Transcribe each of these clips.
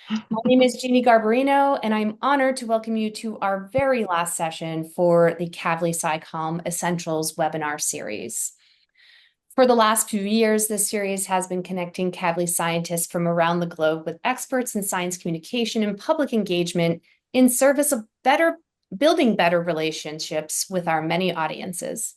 My name is Jeannie Garbarino, and I'm honored to welcome you to our very last session for the Kavli SciComm Essentials webinar series. For the last few years, this series has been connecting Kavli scientists from around the globe with experts in science communication and public engagement in service of building better relationships with our many audiences.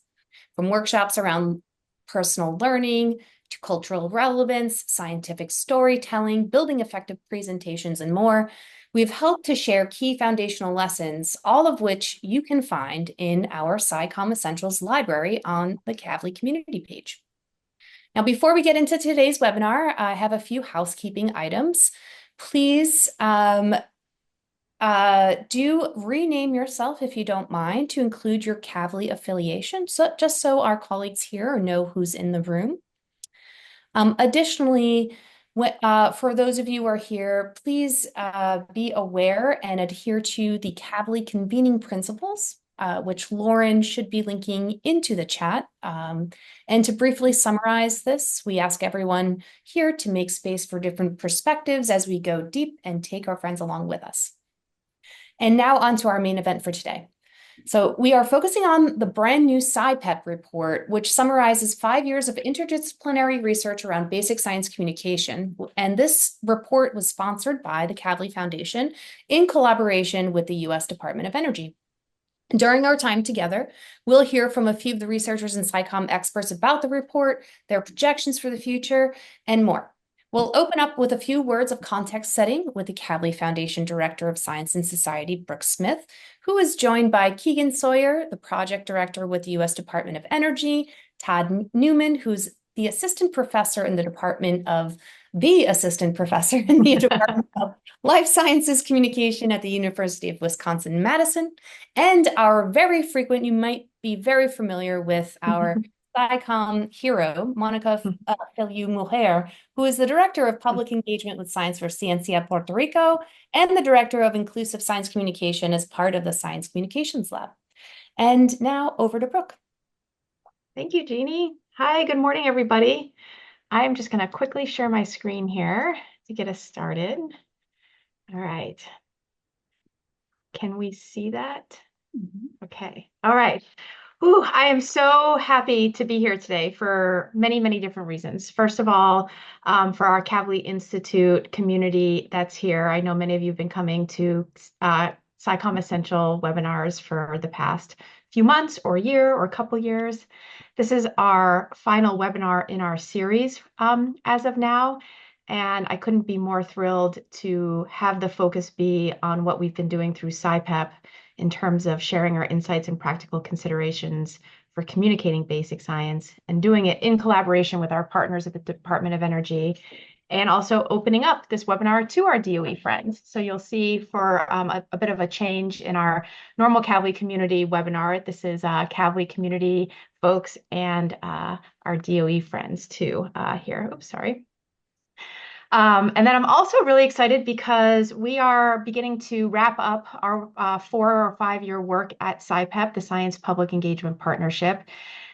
From workshops around personal learning to cultural relevance, scientific storytelling, building effective presentations, and more, we've helped to share key foundational lessons, all of which you can find in our SciComm Essentials library on the Kavli community page. Now, before we get into today's webinar, I have a few housekeeping items. Please do rename yourself if you don't mind to include your Kavli affiliation, just so our colleagues here know who's in the room. Additionally, for those of you who are here, please be aware and adhere to the Kavli convening principles, which Lauren should be linking into the chat. And to briefly summarize this, we ask everyone here to make space for different perspectives as we go deep and take our friends along with us. And now on to our main event for today. So we are focusing on the brand new SciPEP report, which summarizes 5 years of interdisciplinary research around basic science communication. And this report was sponsored by the Kavli Foundation in collaboration with the U.S. Department of Energy. During our time together, we'll hear from a few of the researchers and SciComm experts about the report, their projections for the future, and more. We'll open up with a few words of context setting with the Kavli Foundation Director of Science and Society, Brooke Smith, who is joined by Keegan Sawyer, the Project Director with the U.S. Department of Energy, Todd Newman, who's the Assistant Professor in the Department of Life Sciences Communication at the University of Wisconsin-Madison, and our very frequent, you might be very familiar with our SciComm hero, Monica Feliu Mujer, who is the Director of Public Engagement with Science for Ciencia Puerto Rico and the Director of Inclusive Science Communication as part of the Science Communications Lab. And now over to Brooke. Thank you, Jeannie. Hi, good morning, everybody. I'm just going to quickly share my screen here to get us started. All right. Can we see that? Okay. All right. Ooh, I am so happy to be here today for many, many different reasons. First of all, for our Kavli Institute community that's here. I know many of you have been coming to SciComm Essential webinars for the past few months or year or couple years. This is our final webinar in our series as of now. And I couldn't be more thrilled to have the focus be on what we've been doing through SciPEP in terms of sharing our insights and practical considerations for communicating basic science and doing it in collaboration with our partners at the Department of Energy, and also opening up this webinar to our DOE friends. So you'll see for a bit of a change in our normal Kavli community webinar. This is Kavli community folks and our DOE friends too here. Oops, sorry. And then I'm also really excited because we are beginning to wrap up our 4 or 5 year work at SciPEP, the Science Public Engagement Partnership.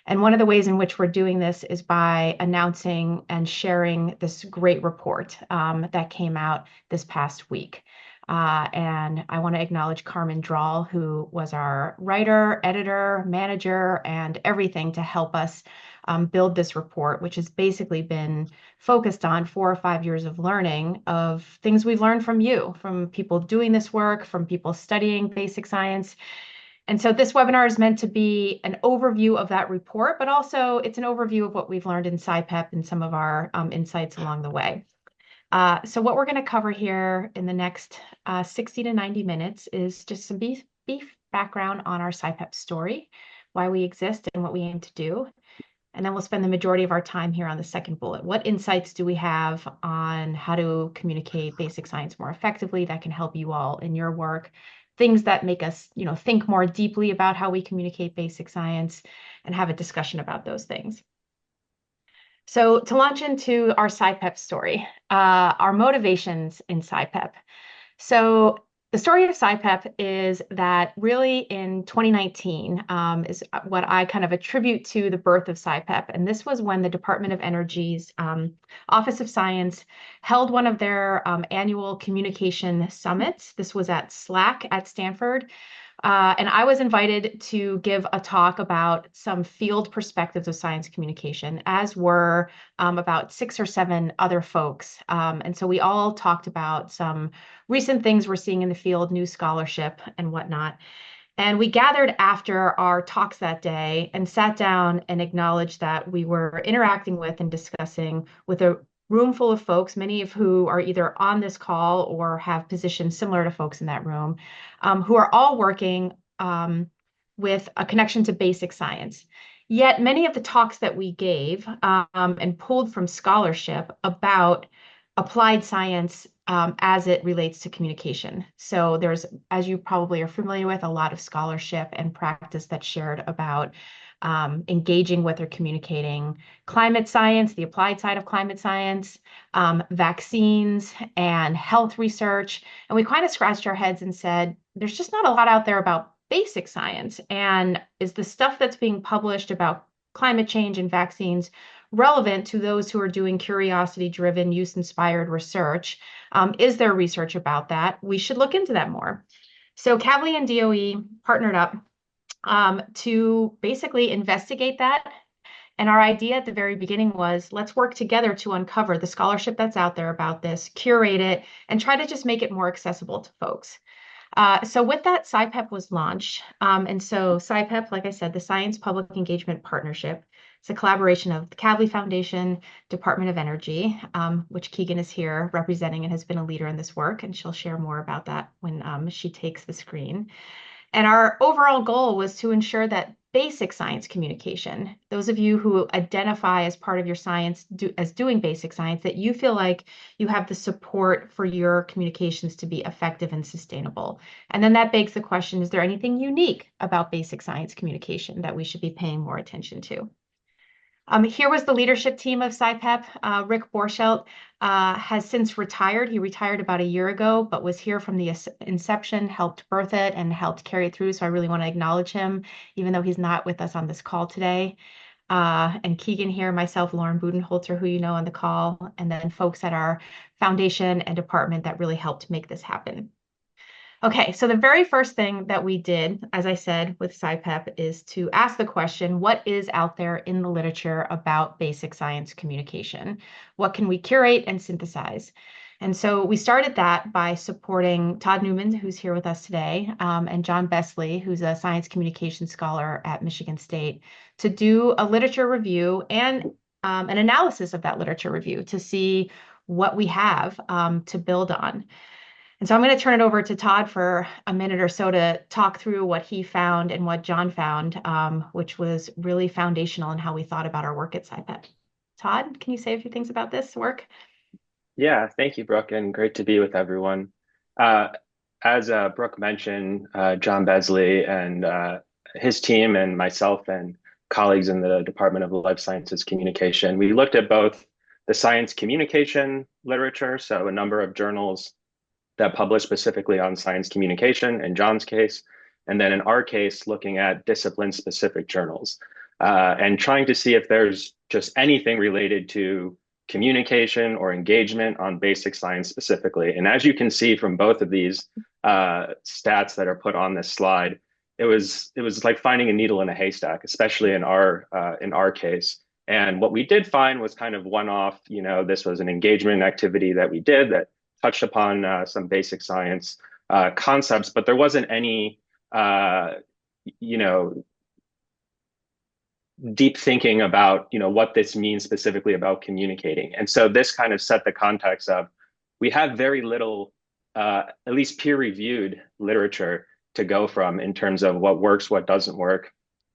And one of the ways in which we're doing this is by announcing and sharing this great report that came out this past week. And I want to acknowledge Carmen Drawl, who was our writer, editor, manager, and everything to help us build this report, which has basically been focused on 4 or 5 years of learning of things we've learned from you, from people doing this work, from people studying basic science. And so this webinar is meant to be an overview of that report, but also it's an overview of what we've learned in SciPEP and some of our insights along the way. So what we're going to cover here in the next 60 to 90 minutes is just some brief background on our SciPEP story, why we exist and what we aim to do. And then we'll spend the majority of our time here on the second bullet. What insights do we have on how to communicate basic science more effectively that can help you all in your work? Things that make us, think more deeply about how we communicate basic science and have a discussion about those things. So to launch into our SciPEP story, our motivations in SciPEP. So The story of SciPEP is that really in 2019 is what I kind of attribute to the birth of SciPEP. And this was when the Department of Energy's Office of Science held one of their annual communication summits. This was at SLAC at Stanford. And I was invited to give a talk about some field perspectives of science communication, as were about 6 or 7 other folks. And so we all talked about some recent things we're seeing in the field, new scholarship and whatnot. And we gathered after our talks that day and sat down and acknowledged that we were interacting with and discussing with a room full of folks, many of who are either on this call or have positions similar to folks in that room, who are all working with a connection to basic science. Yet many of the talks that we gave and pulled from scholarship about applied science as it relates to communication. So there's, as you probably are familiar with, a lot of scholarship and practice that's shared about engaging with or communicating climate science, the applied side of climate science, vaccines, and health research. And we kind of scratched our heads and said, there's just not a lot out there about basic science. And is the stuff that's being published about climate change and vaccines relevant to those who are doing curiosity-driven, use-inspired research? Is there research about that? We should look into that more. So Kavli and DOE partnered up to basically investigate that. And our idea at the very beginning was, let's work together to uncover the scholarship that's out there about this, curate it, and try to just make it more accessible to folks. So with that, SciPEP was launched. And so SciPEP, like I said, the Science Public Engagement Partnership, it's a collaboration of the Kavli Foundation, Department of Energy, which Keegan is here representing and has been a leader in this work, and she'll share more about that when she takes the screen. And our overall goal was to ensure that basic science communication, those of you who identify as part of your science as doing basic science, that you feel like you have the support for your communications to be effective and sustainable. And then that begs the question, is there anything unique about basic science communication that we should be paying more attention to? Here was the leadership team of SciPEP. Rick Borschelt has since retired. He retired about a year ago, but was here from the inception, helped birth it, and helped carry it through. So I really want to acknowledge him, even though he's not with us on this call today. And Keegan here, myself, Lauren Budenholzer, who you know on the call, and then folks at our foundation and department that really helped make this happen. Okay, so the very first thing that we did, as I said, with SciPEP is to ask the question, what is out there in the literature about basic science communication? What can we curate and synthesize? And so we started that by supporting Todd Newman, who's here with us today, and John Besley, who's a science communication scholar at Michigan State, to do a literature review and an analysis of that literature review to see what we have to build on. And so I'm going to turn it over to Todd for a minute or so to talk through what he found and what John found, which was really foundational in how we thought about our work at SciPEP. Todd, can you say a few things about this work? Yeah, thank you, Brooke, and great to be with everyone. As Brooke mentioned, John Besley and his team and myself and colleagues in the Department of Life Sciences Communication, we looked at both the science communication literature, so a number of journals that publish specifically on science communication, in John's case, and then in our case, looking at discipline-specific journals and trying to see if there's just anything related to communication or engagement on basic science specifically. And as you can see from both of these stats that are put on this slide, it was like finding a needle in a haystack, especially in our case. And what we did find was kind of one-off. This was an engagement activity that we did that touched upon some basic science concepts, but there wasn't any, deep thinking about, what this means specifically about communicating. And so this kind of set the context of, we have very little, at least peer-reviewed literature to go from in terms of what works, what doesn't work,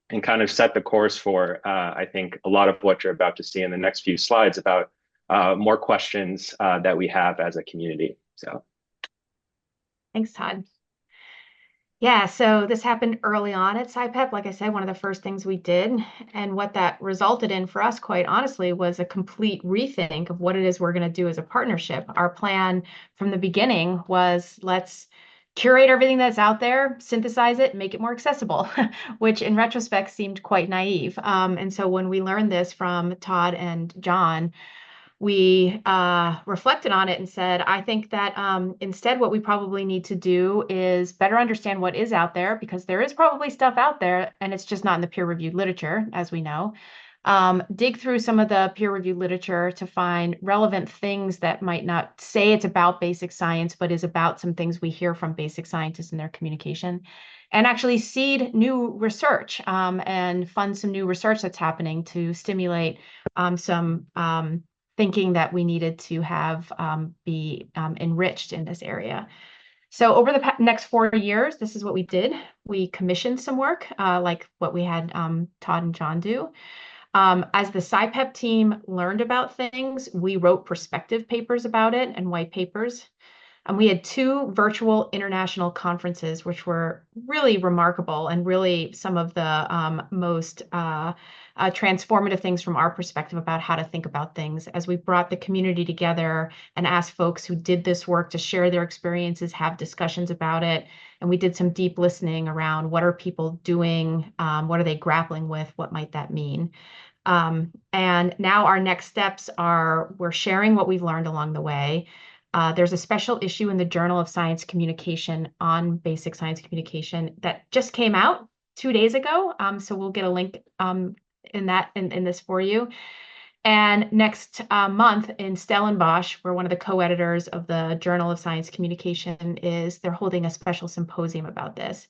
and kind of set the course for, I think, a lot of what you're about to see in the next few slides about more questions that we have as a community. So, Thanks, Todd. Yeah, so this happened early on at SciPEP. Like I said, one of the first things we did, and what that resulted in for us, quite honestly, was a complete rethink of what it is we're going to do as a partnership. Our plan from the beginning was, let's curate everything that's out there, synthesize it, make it more accessible, which in retrospect seemed quite naive. And so when we learned this from Todd and John, we reflected on it and said, I think that instead what we probably need to do is better understand what is out there, because there is probably stuff out there and it's just not in the peer-reviewed literature, as we know. Dig through some of the peer-reviewed literature to find relevant things that might not say it's about basic science, but is about some things we hear from basic scientists in their communication, and actually seed new research and fund some new research that's happening to stimulate some thinking that we needed to have be enriched in this area. So over the next 4 years, this is what we did. We commissioned some work like what we had Todd and John do. As the SciPEP team learned about things, we wrote perspective papers about it and white papers. And we had 2 virtual international conferences, which were really remarkable and really some of the most transformative things from our perspective about how to think about things, as we brought the community together and asked folks who did this work to share their experiences, have discussions about it. And we did some deep listening around what are people doing, what are they grappling with, what might that mean? And now our next steps are we're sharing what we've learned along the way. There's a special issue in the Journal of Science Communication on basic science communication that just came out 2 days ago. So we'll get a link in this for you. And next month in Stellenbosch, where one of the co-editors of the Journal of Science Communication is, they're holding a special symposium about this.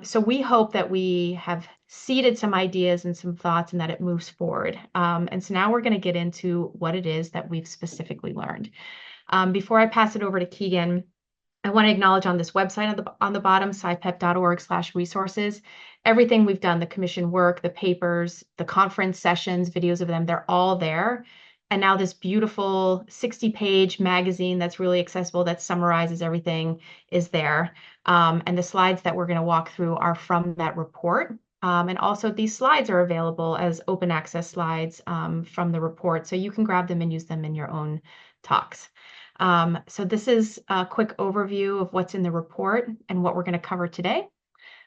So we hope that we have seeded some ideas and some thoughts and that it moves forward. And so now we're going to get into what it is that we've specifically learned. Before I pass it over to Keegan, I want to acknowledge on this website on the bottom, scipep.org/resources, everything we've done, the commission work, the papers, the conference sessions, videos of them, they're all there. And now this beautiful 60-page magazine that's really accessible, that summarizes everything, is there. And the slides that we're going to walk through are from that report. And also these slides are available as open access slides from the report, so you can grab them and use them in your own talks. So this is a quick overview of what's in the report and what we're going to cover today.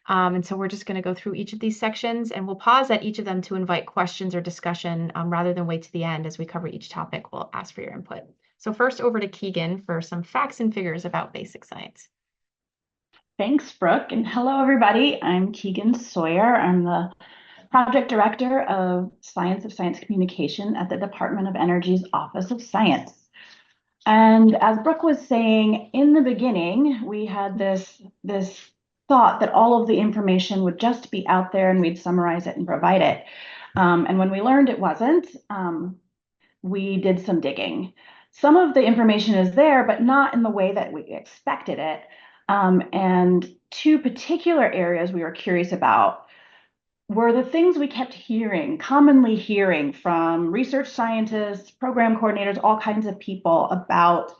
And so we're just going to go through each of these sections, and we'll pause at each of them to invite questions or discussion rather than wait to the end. As we cover each topic, we'll ask for your input. So first, over to Keegan for some facts and figures about basic science. Thanks, Brooke, and hello, everybody. I'm Keegan Sawyer. I'm the Project Director of Science of Science Communication at the Department of Energy's Office of Science. And as Brooke was saying, in the beginning, we had this thought that all of the information would just be out there and we'd summarize it and provide it. And when we learned it wasn't, we did some digging. Some of the information is there, but not in the way that we expected it. And 2 particular areas we were curious about were the things we kept commonly hearing from research scientists, program coordinators, all kinds of people about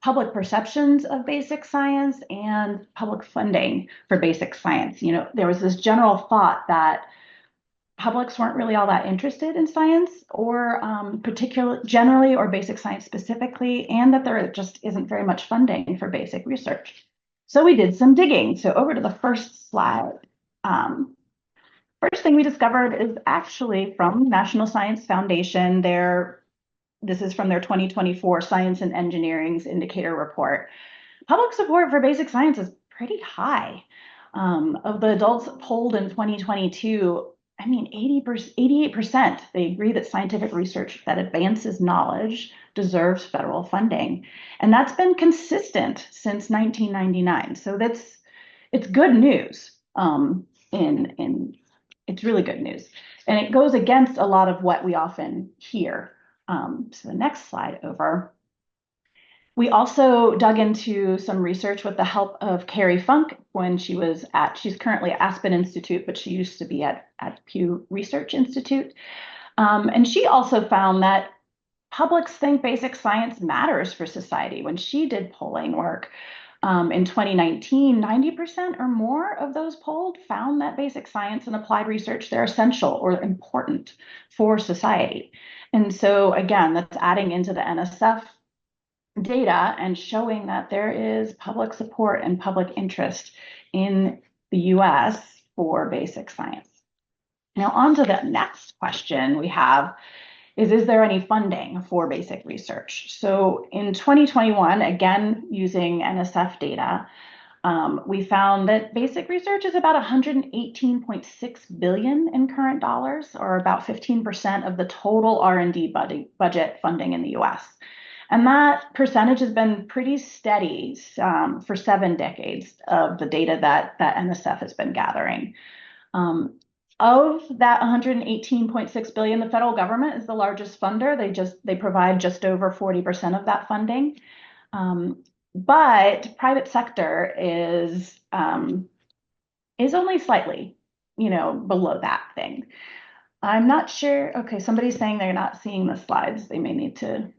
public perceptions of basic science and public funding for basic science. You know, there was this general thought that publics weren't really all that interested in science, or generally, or basic science specifically, and that there just isn't very much funding for basic research. So we did some digging. So over to the first slide. First thing we discovered is actually from National Science Foundation. This is from their 2024 Science and Engineering's Indicator Report. Public support for basic science is pretty high. Of the adults polled in 2022, I mean, 88%, they agree that scientific research that advances knowledge deserves federal funding. And that's been consistent since 1999. So it's good news. It's really good news. And it goes against a lot of what we often hear. So the next slide over. We also dug into some research with the help of Carrie Funk when she's currently at Aspen Institute, but she used to be at Pew Research Institute. And she also found that publics think basic science matters for society. When she did polling work in 2019, 90% or more of those polled found that basic science and applied research, they're essential or important for society. And so again, that's adding into the NSF data and showing that there is public support and public interest in the US for basic science. Now, on to the next question we have is there any funding for basic research? So in 2021, again, using NSF data, we found that basic research is about 118.6 billion in current dollars, or about 15% of the total R&D budget funding in the US. And that percentage has been pretty steady for 7 decades of the data that NSF has been gathering. Of that 118.6 billion, the federal government is the largest funder. They provide just over 40% of that funding. But private sector is only slightly, below that thing. I'm not sure. Okay, somebody's saying they're not seeing the slides. They may need to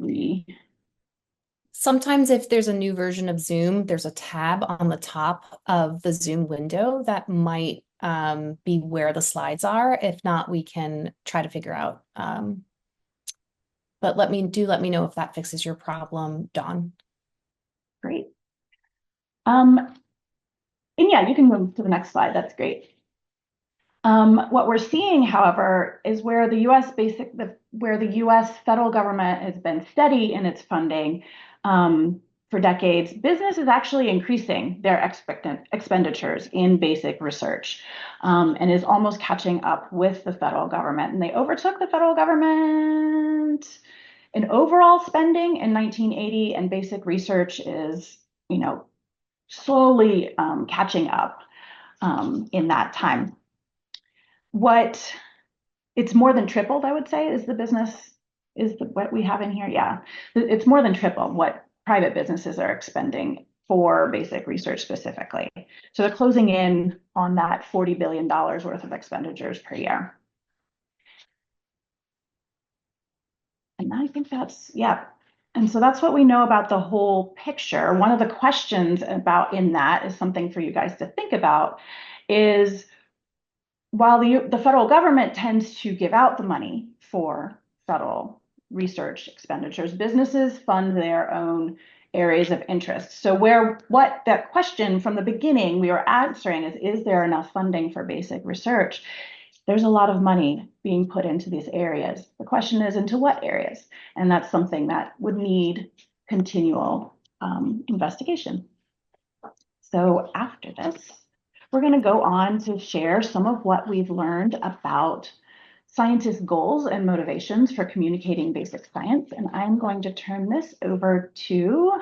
Sometimes if there's a new version of Zoom, there's a tab on the top of the Zoom window that might be where the slides are. If not, we can try to figure out. But let me know if that fixes your problem, Dawn. Great. And yeah, you can move to the next slide. That's great. What we're seeing, however, is where the U.S. federal government has been steady in its funding for decades, business is actually increasing their expenditures in basic research and is almost catching up with the federal government. And they overtook the federal government in overall spending in 1980, and basic research is, slowly catching up in that time. It's more than tripled, I would say, what we have in here. Yeah, it's more than triple what private businesses are expending for basic research specifically. So they're closing in on that $40 billion worth of expenditures per year. And I think yeah. And so that's what we know about the whole picture. One of the questions in that is something for you guys to think about is, while the federal government tends to give out the money for federal research expenditures, businesses fund their own areas of interest. So what that question from the beginning we were answering is there enough funding for basic research? There's a lot of money being put into these areas. The question is, into what areas? And that's something that would need continual investigation. So after this, we're going to go on to share some of what we've learned about scientists' goals and motivations for communicating basic science. And I'm going to turn this over to,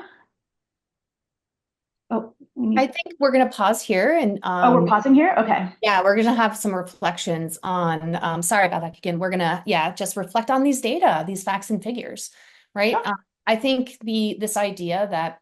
I think we're going to pause here and we're pausing here. Okay. Yeah, we're going to have some reflections on. Sorry about that again. We're going to just reflect on these data, these facts and figures, right? Sure. I think this idea that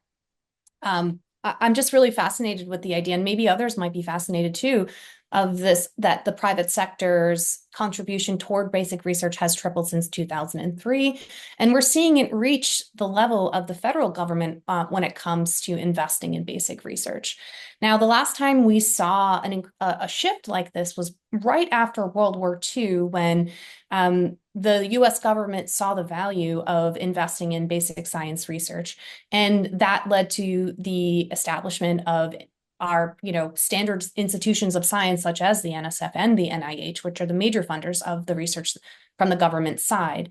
I'm just really fascinated with the idea, and maybe others might be fascinated too, of this, that the private sector's contribution toward basic research has tripled since 2003. And we're seeing it reach the level of the federal government when it comes to investing in basic research. Now, the last time we saw a shift like this was right after World War II, when the US government saw the value of investing in basic science research. And that led to the establishment of our, standard institutions of science, such as the NSF and the NIH, which are the major funders of the research from the government side.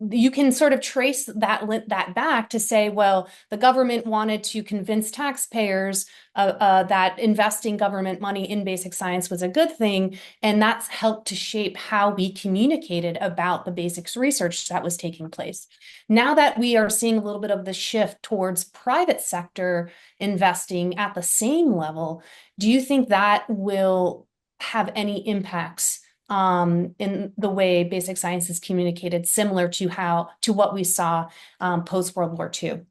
You can sort of trace that back to say, well, the government wanted to convince taxpayers that investing government money in basic science was a good thing, and that's helped to shape how we communicated about the basics research that was taking place. Now that we are seeing a little bit of the shift towards private sector investing at the same level, do you think that will have any impacts in the way basic science is communicated, similar to what we saw post World War II?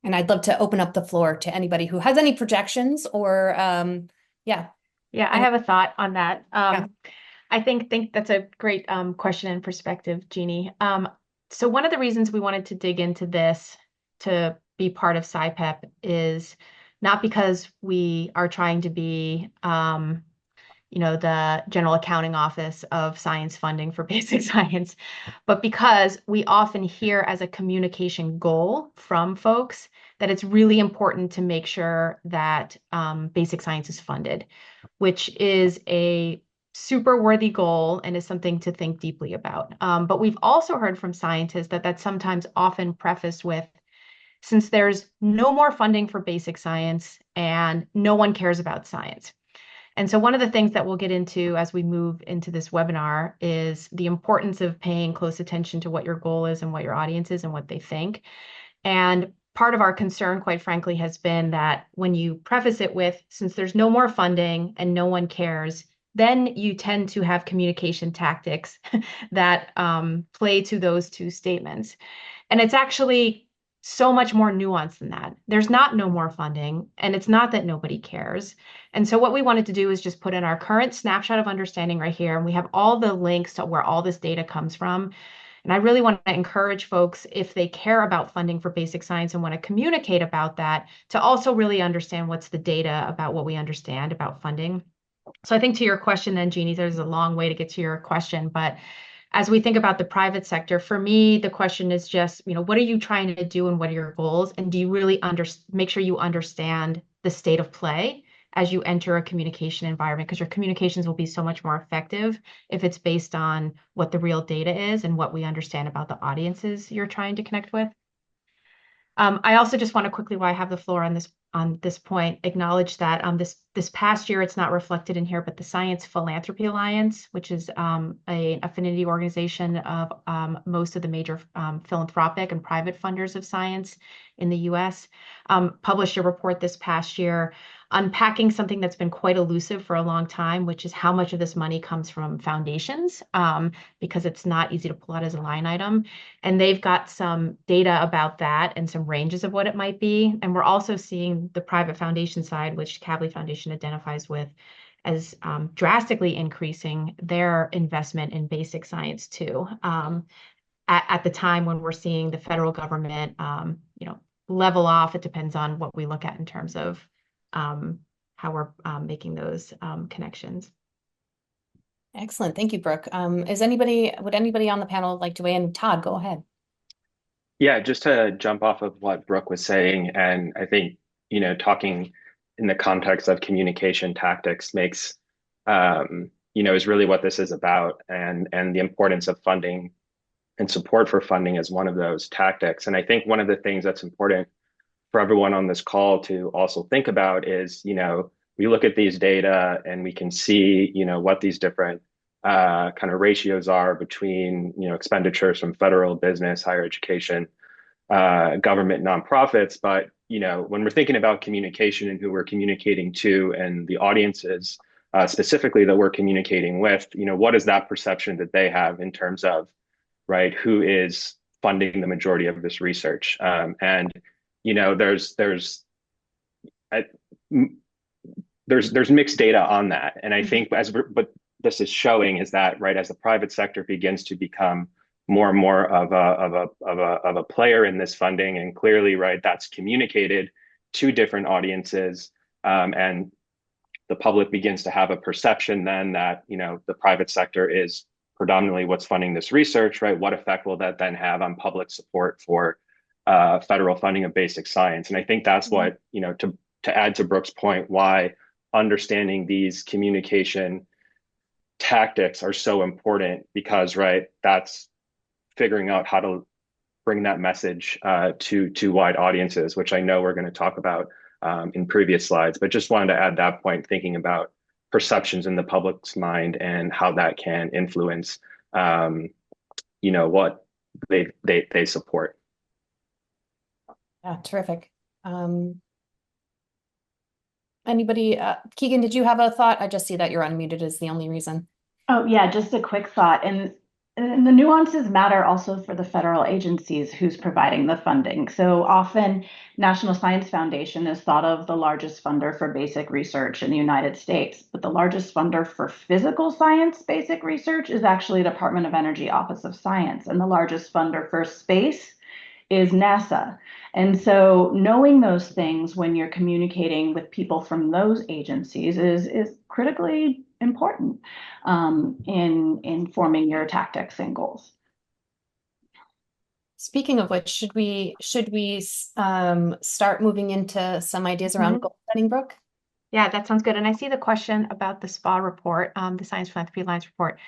And I'd love to open up the floor to anybody who has any projections or, Yeah, I have a thought on that. I think that's a great question and perspective, Jeannie. So one of the reasons we wanted to dig into this to be part of SciPEP is not because we are trying to be the General Accounting Office of Science funding for basic science, but because we often hear as a communication goal from folks that it's really important to make sure that basic science is funded, which is a super worthy goal and is something to think deeply about. But we've also heard from scientists that that's sometimes often prefaced with, since there's no more funding for basic science and no one cares about science. And so one of the things that we'll get into as we move into this webinar is the importance of paying close attention to what your goal is and what your audience is and what they think. And part of our concern, quite frankly, has been that when you preface it with, since there's no more funding and no one cares, then you tend to have communication tactics that play to those two statements. And it's actually so much more nuanced than that. There's not no more funding, and it's not that nobody cares. And so what we wanted to do is just put in our current snapshot of understanding right here, and we have all the links to where all this data comes from. And I really want to encourage folks, if they care about funding for basic science and want to communicate about that, to also really understand what's the data about what we understand about funding. So I think to your question then, Jeannie, there's a long way to get to your question, but as we think about the private sector, for me, the question is just, what are you trying to do and what are your goals? And do you really make sure you understand the state of play as you enter a communication environment? Because your communications will be so much more effective if it's based on what the real data is and what we understand about the audiences you're trying to connect with. I also just want to quickly, while I have the floor on this point, acknowledge that this past year, it's not reflected in here, but the Science Philanthropy Alliance, which is an affinity organization of most of the major philanthropic and private funders of science in the US, published a report this past year unpacking something that's been quite elusive for a long time, which is how much of this money comes from foundations, because it's not easy to pull out as a line item. And they've got some data about that and some ranges of what it might be. And we're also seeing the private foundation side, which Kavli Foundation identifies with, as drastically increasing their investment in basic science too. At the time when we're seeing the federal government, level off, it depends on what we look at in terms of how we're making those connections. Excellent. Thank you, Brooke. Would anybody on the panel like to weigh in? Todd, go ahead. Yeah, just to jump off of what Brooke was saying, and I think, talking in the context of communication tactics makes, is really what this is about, and the importance of funding and support for funding is one of those tactics. And I think one of the things that's important for everyone on this call to also think about is, we look at these data and we can see, what these different kind of ratios are between, expenditures from federal, business, higher education, government, nonprofits. But, when we're thinking about communication and who we're communicating to and the audiences specifically that we're communicating with, what is that perception that they have in terms of, right, who is funding the majority of this research? And there's mixed data on that, and I think but this is showing is that, right, as the private sector begins to become more and more of a player in this funding, and clearly, right, that's communicated to different audiences, and the public begins to have a perception then that the private sector is predominantly what's funding this research, right? What effect will that then have on public support for federal funding of basic science? And I think that's what, to add to Brooke's point, why understanding these communication tactics are so important, because, right, that's figuring out how to bring that message to wide audiences, which I know we're going to talk about in previous slides, but just wanted to add that point, thinking about perceptions in the public's mind and how that can influence, what they support. Yeah, terrific. Anybody, Keegan, did you have a thought? I just see that you're unmuted is the only reason. Oh, yeah, just a quick thought. And the nuances matter also for the federal agencies who's providing the funding. So often, National Science Foundation is thought of the largest funder for basic research in the United States, but the largest funder for physical science basic research is actually Department of Energy Office of Science, and the largest funder for space is NASA. And so knowing those things when you're communicating with people from those agencies is critically important in forming your tactics and goals. Speaking of which, should we start moving into some ideas around goal setting, Brooke? Yeah, that sounds good. And I see the question about the SPA report, the Science Philanthropy Alliance report.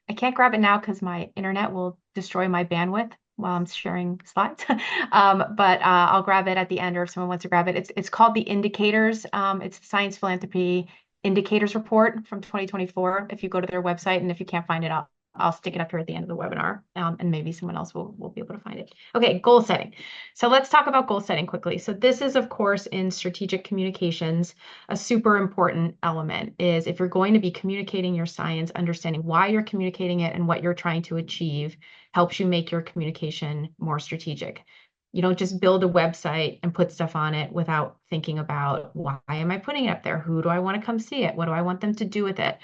I can't grab it now because my internet will destroy my bandwidth while I'm sharing slides. But I'll grab it at the end, or if someone wants to grab it. It's called the Indicators. It's the Science Philanthropy Indicators report from 2024. If you go to their website, and if you can't find it, I'll stick it up here at the end of the webinar, and maybe someone else will be able to find it. Okay, goal setting. So let's talk about goal setting quickly. So this is, of course, in strategic communications, a super important element is if you're going to be communicating your science, understanding why you're communicating it and what you're trying to achieve helps you make your communication more strategic. You don't just build a website and put stuff on it without thinking about, why am I putting it up there? Who do I want to come see it? What do I want them to do with it?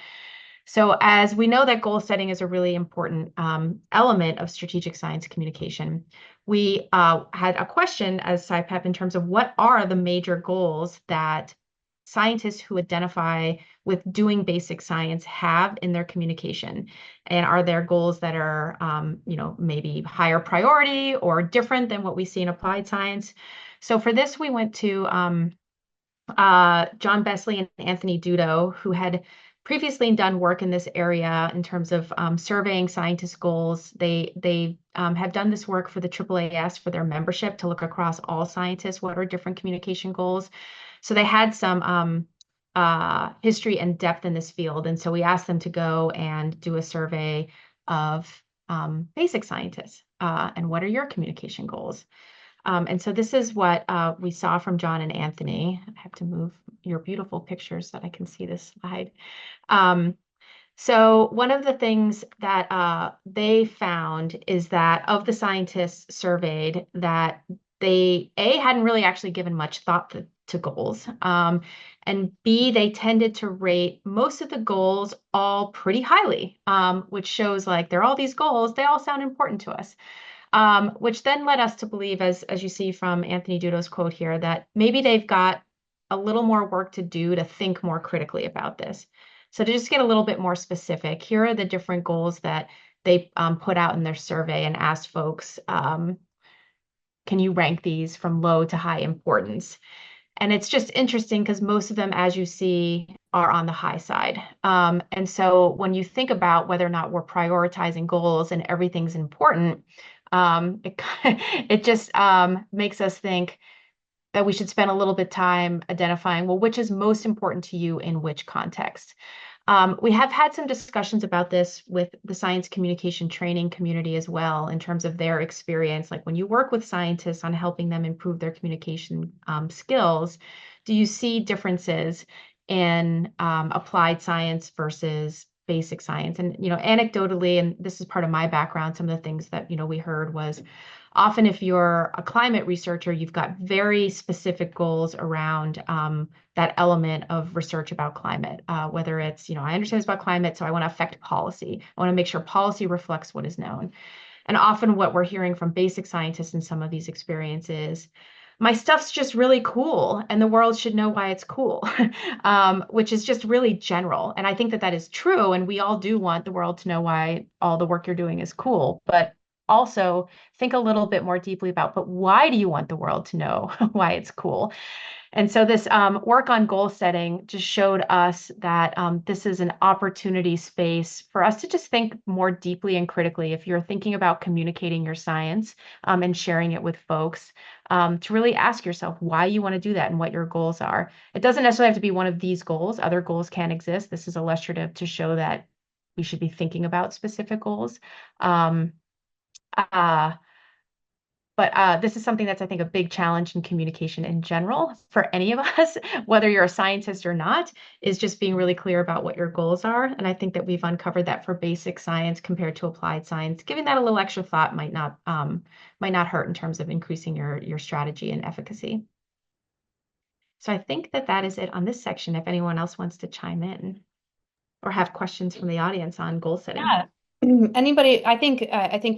So as we know that goal setting is a really important element of strategic science communication, we had a question as SciPEP in terms of what are the major goals that scientists who identify with doing basic science have in their communication, and are there goals that are maybe higher priority or different than what we see in applied science. So for this we went to John Besley and Anthony Dudo, who had previously done work in this area in terms of surveying scientist goals. They have done this work for the AAAS for their membership to look across all scientists, what are different communication goals. So they had some history and depth in this field. And so we asked them to go and do a survey of basic scientists and what are your communication goals. And so this is what we saw from John and Anthony. I have to move your beautiful pictures so that I can see this slide. So one of the things that they found is that of the scientists surveyed, that they, A, hadn't really actually given much thought to goals, and B, they tended to rate most of the goals all pretty highly, which shows like there are all these goals, they all sound important to us. Which then led us to believe, as you see from Anthony Dudo's quote here, that maybe they've got a little more work to do to think more critically about this. So to just get a little bit more specific, here are the different goals that they put out in their survey and asked folks, can you rank these from low to high importance? And it's just interesting because most of them, as you see, are on the high side. And so when you think about whether or not we're prioritizing goals and everything's important, it just makes us think that we should spend a little bit of time identifying, well, which is most important to you in which context. We have had some discussions about this with the science communication training community as well, in terms of their experience. Like when you work with scientists on helping them improve their communication skills, do you see differences in applied science versus basic science? And, anecdotally, and this is part of my background, some of the things that, we heard was often if you're a climate researcher, you've got very specific goals around that element of research about climate, whether it's, I understand it's about climate, so I want to affect policy. I want to make sure policy reflects what is known. And often what we're hearing from basic scientists in some of these experiences, my stuff's just really cool and the world should know why it's cool, which is just really general. And I think that is true. And we all do want the world to know why all the work you're doing is cool. But also think a little bit more deeply about, but why do you want the world to know why it's cool? And so this work on goal setting just showed us that this is an opportunity space for us to just think more deeply and critically if you're thinking about communicating your science and sharing it with folks, to really ask yourself why you want to do that and what your goals are. It doesn't necessarily have to be one of these goals. Other goals can exist. This is illustrative to show that we should be thinking about specific goals. But this is something that's, I think, a big challenge in communication in general for any of us, whether you're a scientist or not, is just being really clear about what your goals are. And I think that we've uncovered that for basic science compared to applied science. Giving that a little extra thought might not hurt in terms of increasing your strategy and efficacy. So I think that is it on this section. If anyone else wants to chime in or have questions from the audience on goal setting. Yeah. Anybody, I think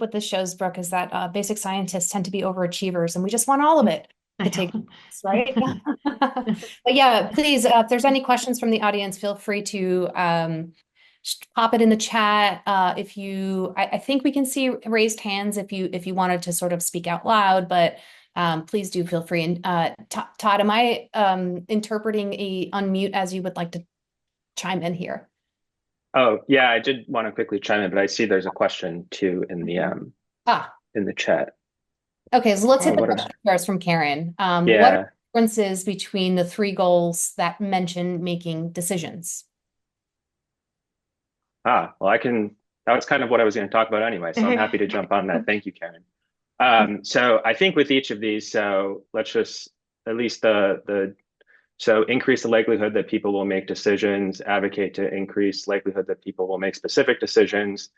what this shows, Brooke, is that basic scientists tend to be overachievers and we just want all of it to take place, right? But yeah, please, if there's any questions from the audience, feel free to just pop it in the chat. I think we can see raised hands if you wanted to sort of speak out loud, but please do feel free. And Todd, am I interpreting a unmute as you would like to chime in here? Oh, yeah, I did want to quickly chime in, but I see there's a question too in the chat. Okay, so let's hit the What question first from Karen. What are Yeah. the differences between the three goals that mention making decisions? Well, that was kind of what I was going to talk about anyway, so I'm happy to jump on that. Thank you, Karen. So I think with each of these, so let's just at least so increase the likelihood that people will make decisions, advocate to increase likelihood that people will make specific decisions,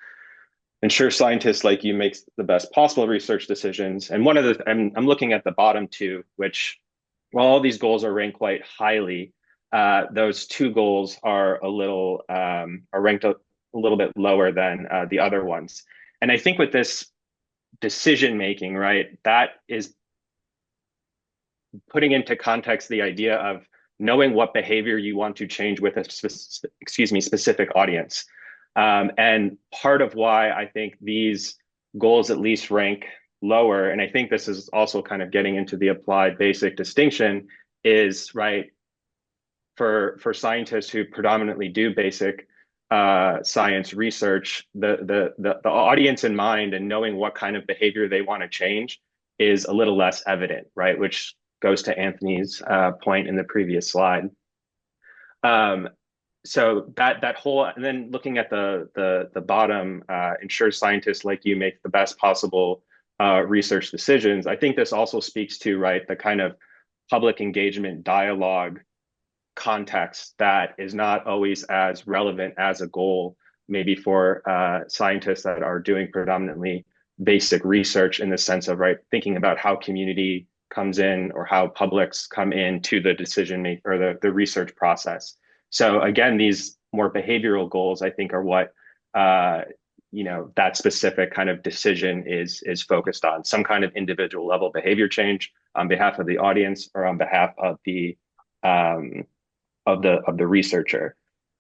ensure scientists like you make the best possible research decisions. And I'm looking at the bottom two, which while all these goals are ranked quite highly, those two goals are ranked a little bit lower than the other ones. And I think with this decision making, right, that is putting into context the idea of knowing what behavior you want to change with a specific audience. And part of why I think these goals at least rank lower, and I think this is also kind of getting into the applied basic distinction, is right for scientists who predominantly do basic science research, the audience in mind and knowing what kind of behavior they want to change is a little less evident, right? Which goes to Anthony's point in the previous slide. So that whole, and then looking at the bottom, ensure scientists like you make the best possible research decisions. I think this also speaks to, right, the kind of public engagement dialogue context that is not always as relevant as a goal, maybe for scientists that are doing predominantly basic research in the sense of, right, thinking about how community comes in or how publics come into the decision make or the research process. So again, these more behavioral goals, I think, are what that specific kind of decision is focused on, some kind of individual level behavior change on behalf of the audience or on behalf of the researcher.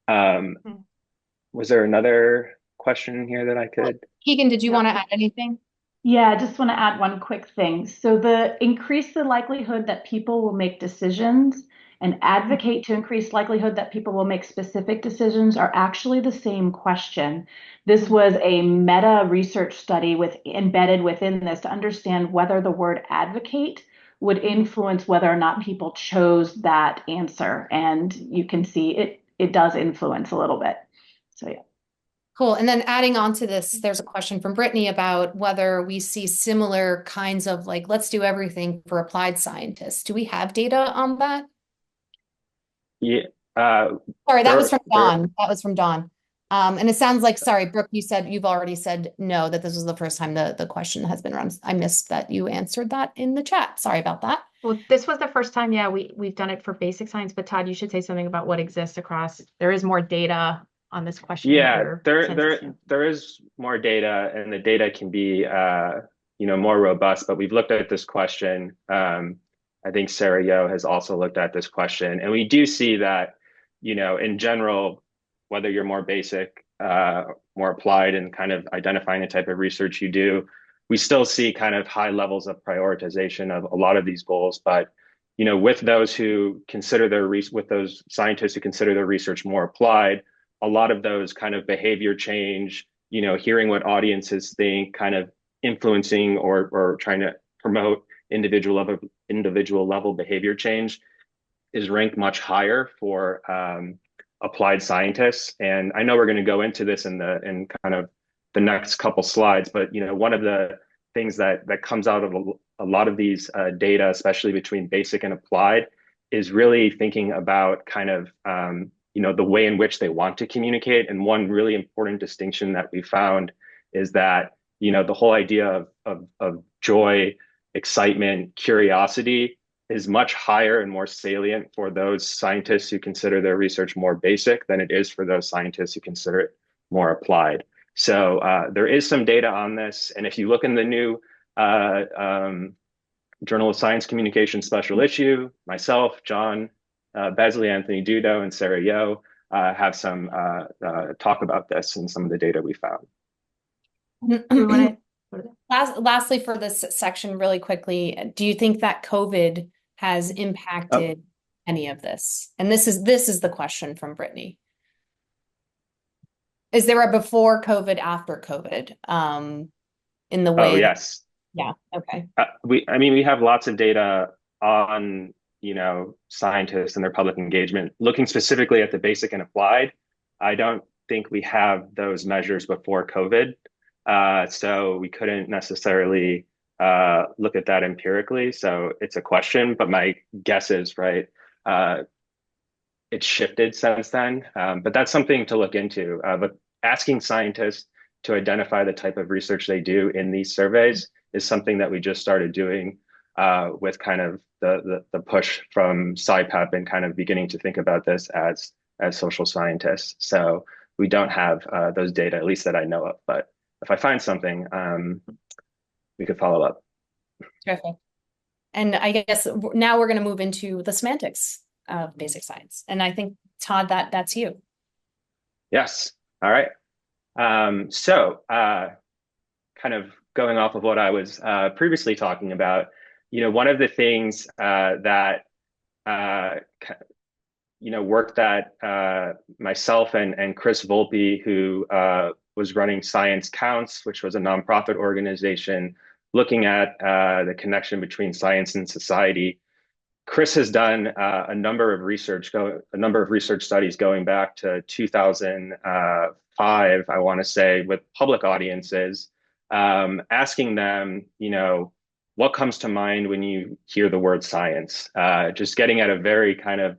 Was there another question here that I could? Keegan, did you want to add anything? Yeah, I just want to add one quick thing. So increase the likelihood that people will make decisions and advocate to increase likelihood that people will make specific decisions are actually the same question. This was a meta research study embedded within this to understand whether the word advocate would influence whether or not people chose that answer. And you can see it does influence a little bit. So yeah. Cool. And then adding on to this, there's a question from Brittany about whether we see similar kinds of let's do everything for applied scientists. Do we have data on that? Yeah. Sorry, that was from Dawn. That was from Dawn. And it sounds like, sorry, Brooke, you've already said no, that this was the first time the question has been run. I missed that you answered that in the chat. Sorry about that. Well, this was the first time, yeah, we've done it for basic science, but Todd, you should say something about what exists across. There is more data on this question. Yeah, there is more data, and the data can be more robust, but we've looked at this question. I think Sarah Yo has also looked at this question, and we do see that, in general, whether you're more basic, more applied and kind of identifying the type of research you do, we still see kind of high levels of prioritization of a lot of these goals. But, with those scientists who consider their research more applied, a lot of those kind of behavior change, hearing what audiences think, kind of influencing or trying to promote individual level behavior change is ranked much higher for applied scientists. And I know we're going to go into this in kind of the next couple slides, but one of the things that comes out of a lot of these data, especially between basic and applied, is really thinking about kind of the way in which they want to communicate. And one really important distinction that we found is that the whole idea of joy, excitement, curiosity is much higher and more salient for those scientists who consider their research more basic than it is for those scientists who consider it more applied. So there is some data on this. And if you look in the new Journal of Science Communication special issue, myself, John Besley, Anthony Dudo, and Sarah Yo, have some talk about this and some of the data we found. Do we want to? Lastly, for this section, really quickly, do you think that COVID has impacted any of this? And this is the question from Brittany. Is there a before COVID, after COVID, in the way? Oh, yes. Yeah. Okay. We have lots of data on, scientists and their public engagement, looking specifically at the basic and applied. I don't think we have those measures before COVID. So we couldn't necessarily look at that empirically. So it's a question, but my guess is, right, it's shifted since then. But that's something to look into. But asking scientists to identify the type of research they do in these surveys is something that we just started doing with kind of the push from SciPEP and kind of beginning to think about this as social scientists. So we don't have those data, at least that I know of. But if I find something, we could follow up. Terrific. And I guess now we're going to move into the semantics of basic science. And I think, Todd, that's you. Yes. All right. So kind of going off of what I was previously talking about, one of the things that work that myself and Chris Volpe, who was running Science Counts, which was a nonprofit organization looking at the connection between science and society. Chris has done a number of research studies going back to 2005, I want to say, with public audiences, asking them, what comes to mind when you hear the word science? Just getting at a very kind of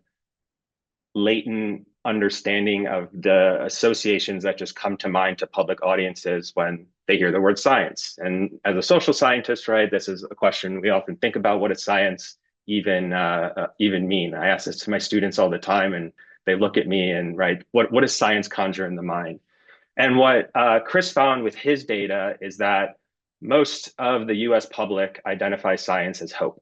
latent understanding of the associations that just come to mind to public audiences when they hear the word science. And as a social scientist, right, this is a question we often think about. What does science even mean? I ask this to my students all the time, and they look at me and, right, what does science conjure in the mind? And what Chris found with his data is that most of the US public identifies science as hope.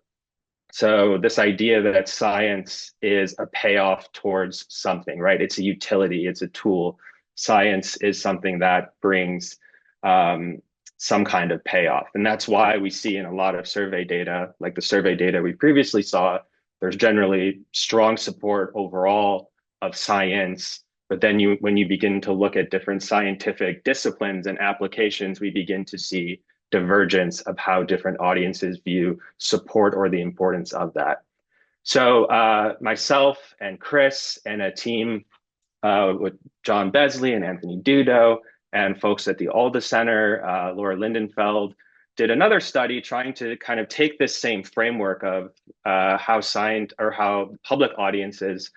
So this idea that science is a payoff towards something, right? It's a utility, it's a tool. Science is something that brings some kind of payoff. And that's why we see in a lot of survey data, like the survey data we previously saw, there's generally strong support overall of science. But then when you begin to look at different scientific disciplines and applications, we begin to see divergence of how different audiences view support or the importance of that. So myself and Chris and a team with John Besley and Anthony Dudo and folks at the Alda Center, Laura Lindenfeld, did another study trying to kind of take this same framework of how public audiences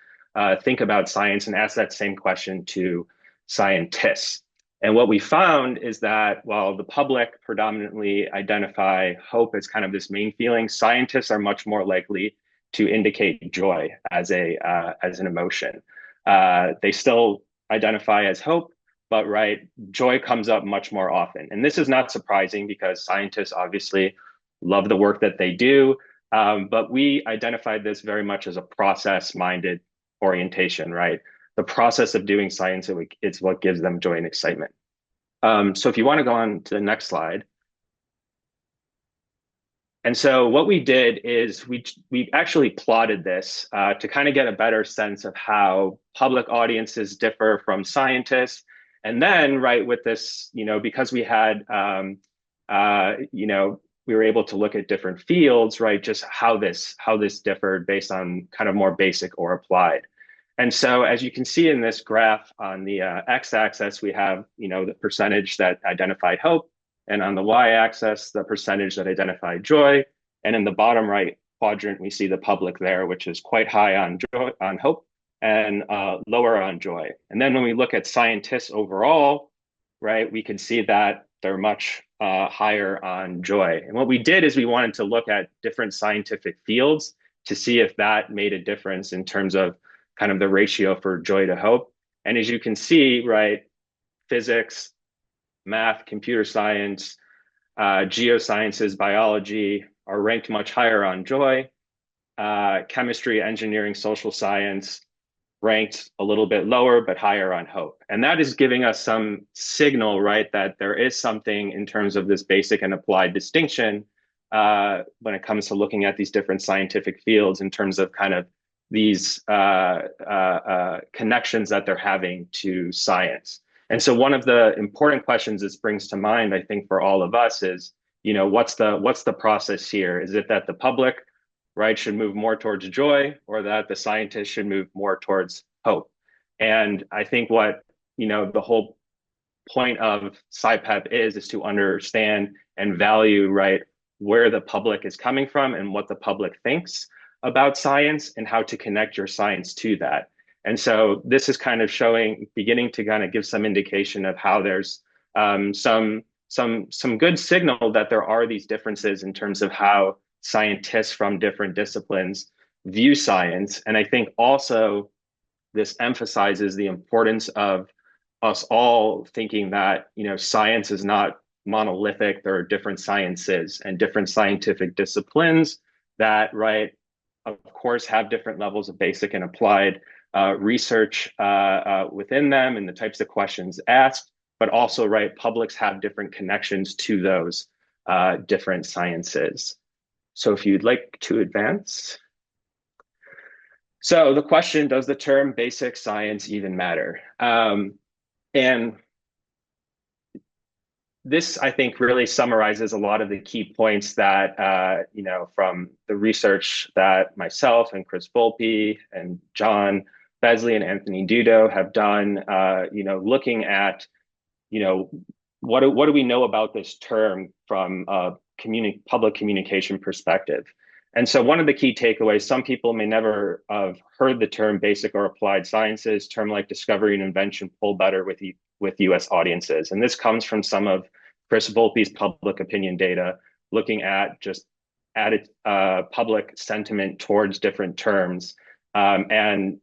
think about science and ask that same question to scientists. And what we found is that while the public predominantly identify hope as kind of this main feeling, scientists are much more likely to indicate joy as an emotion. They still identify as hope, but right, joy comes up much more often. And this is not surprising because scientists obviously love the work that they do, but we identified this very much as a process-minded orientation, right? The process of doing science, it's what gives them joy and excitement. So if you want to go on to the next slide. And so what we did is we actually plotted this to kind of get a better sense of how public audiences differ from scientists. And then, right, with this, because we had, we were able to look at different fields, right, just how this differed based on kind of more basic or applied. And so as you can see in this graph on the x-axis, we have, the percentage that identified hope, and on the y-axis, the percentage that identified joy. And in the bottom right quadrant, we see the public there, which is quite high on hope and lower on joy. And then when we look at scientists overall, right, we can see that they're much higher on joy. And what we did is we wanted to look at different scientific fields to see if that made a difference in terms of kind of the ratio for joy to hope. And as you can see, right, physics, math, computer science, geosciences, biology are ranked much higher on joy. Chemistry, engineering, social science ranked a little bit lower, but higher on hope. And that is giving us some signal, right, that there is something in terms of this basic and applied distinction when it comes to looking at these different scientific fields in terms of kind of these connections that they're having to science. And so one of the important questions this brings to mind, I think, for all of us is, what's the process here? Is it that the public, right, should move more towards joy, or that the scientists should move more towards hope? And I think what, the whole point of SciPEP is to understand and value, right, where the public is coming from and what the public thinks about science and how to connect your science to that. And so this is kind of beginning to kind of give some indication of how there's some good signal that there are these differences in terms of how scientists from different disciplines view science. And I think also this emphasizes the importance of us all thinking that, science is not monolithic. There are different sciences and different scientific disciplines that, right, of course, have different levels of basic and applied research within them and the types of questions asked, but also, right, publics have different connections to those different sciences. So if you'd like to advance. So the question, does the term basic science even matter? And this, I think, really summarizes a lot of the key points that, from the research that myself and Chris Volpe and John Besley and Anthony Dudo have done, looking at, what do we know about this term from a public communication perspective? And so one of the key takeaways, some people may never have heard the term basic or applied sciences. Term like discovery and invention pull better with US audiences. And this comes from some of Chris Volpe's public opinion data, looking at just added public sentiment towards different terms. And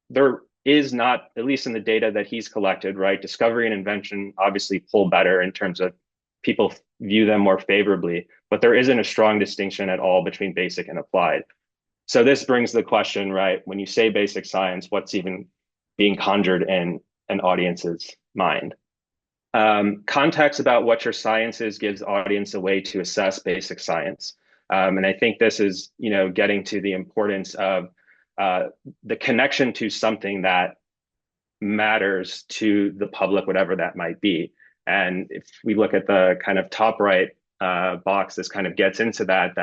there is not, at least in the data that he's collected, right, discovery and invention obviously pull better in terms of people view them more favorably, but there isn't a strong distinction at all between basic and applied. So this brings the question, right, when you say basic science, what's even being conjured in an audience's mind? Context about what your science is gives audience a way to assess basic science. And I think this is, getting to the importance of the connection to something that matters to the public, whatever that might be. And if we look at the kind of top right box, this kind of gets into that,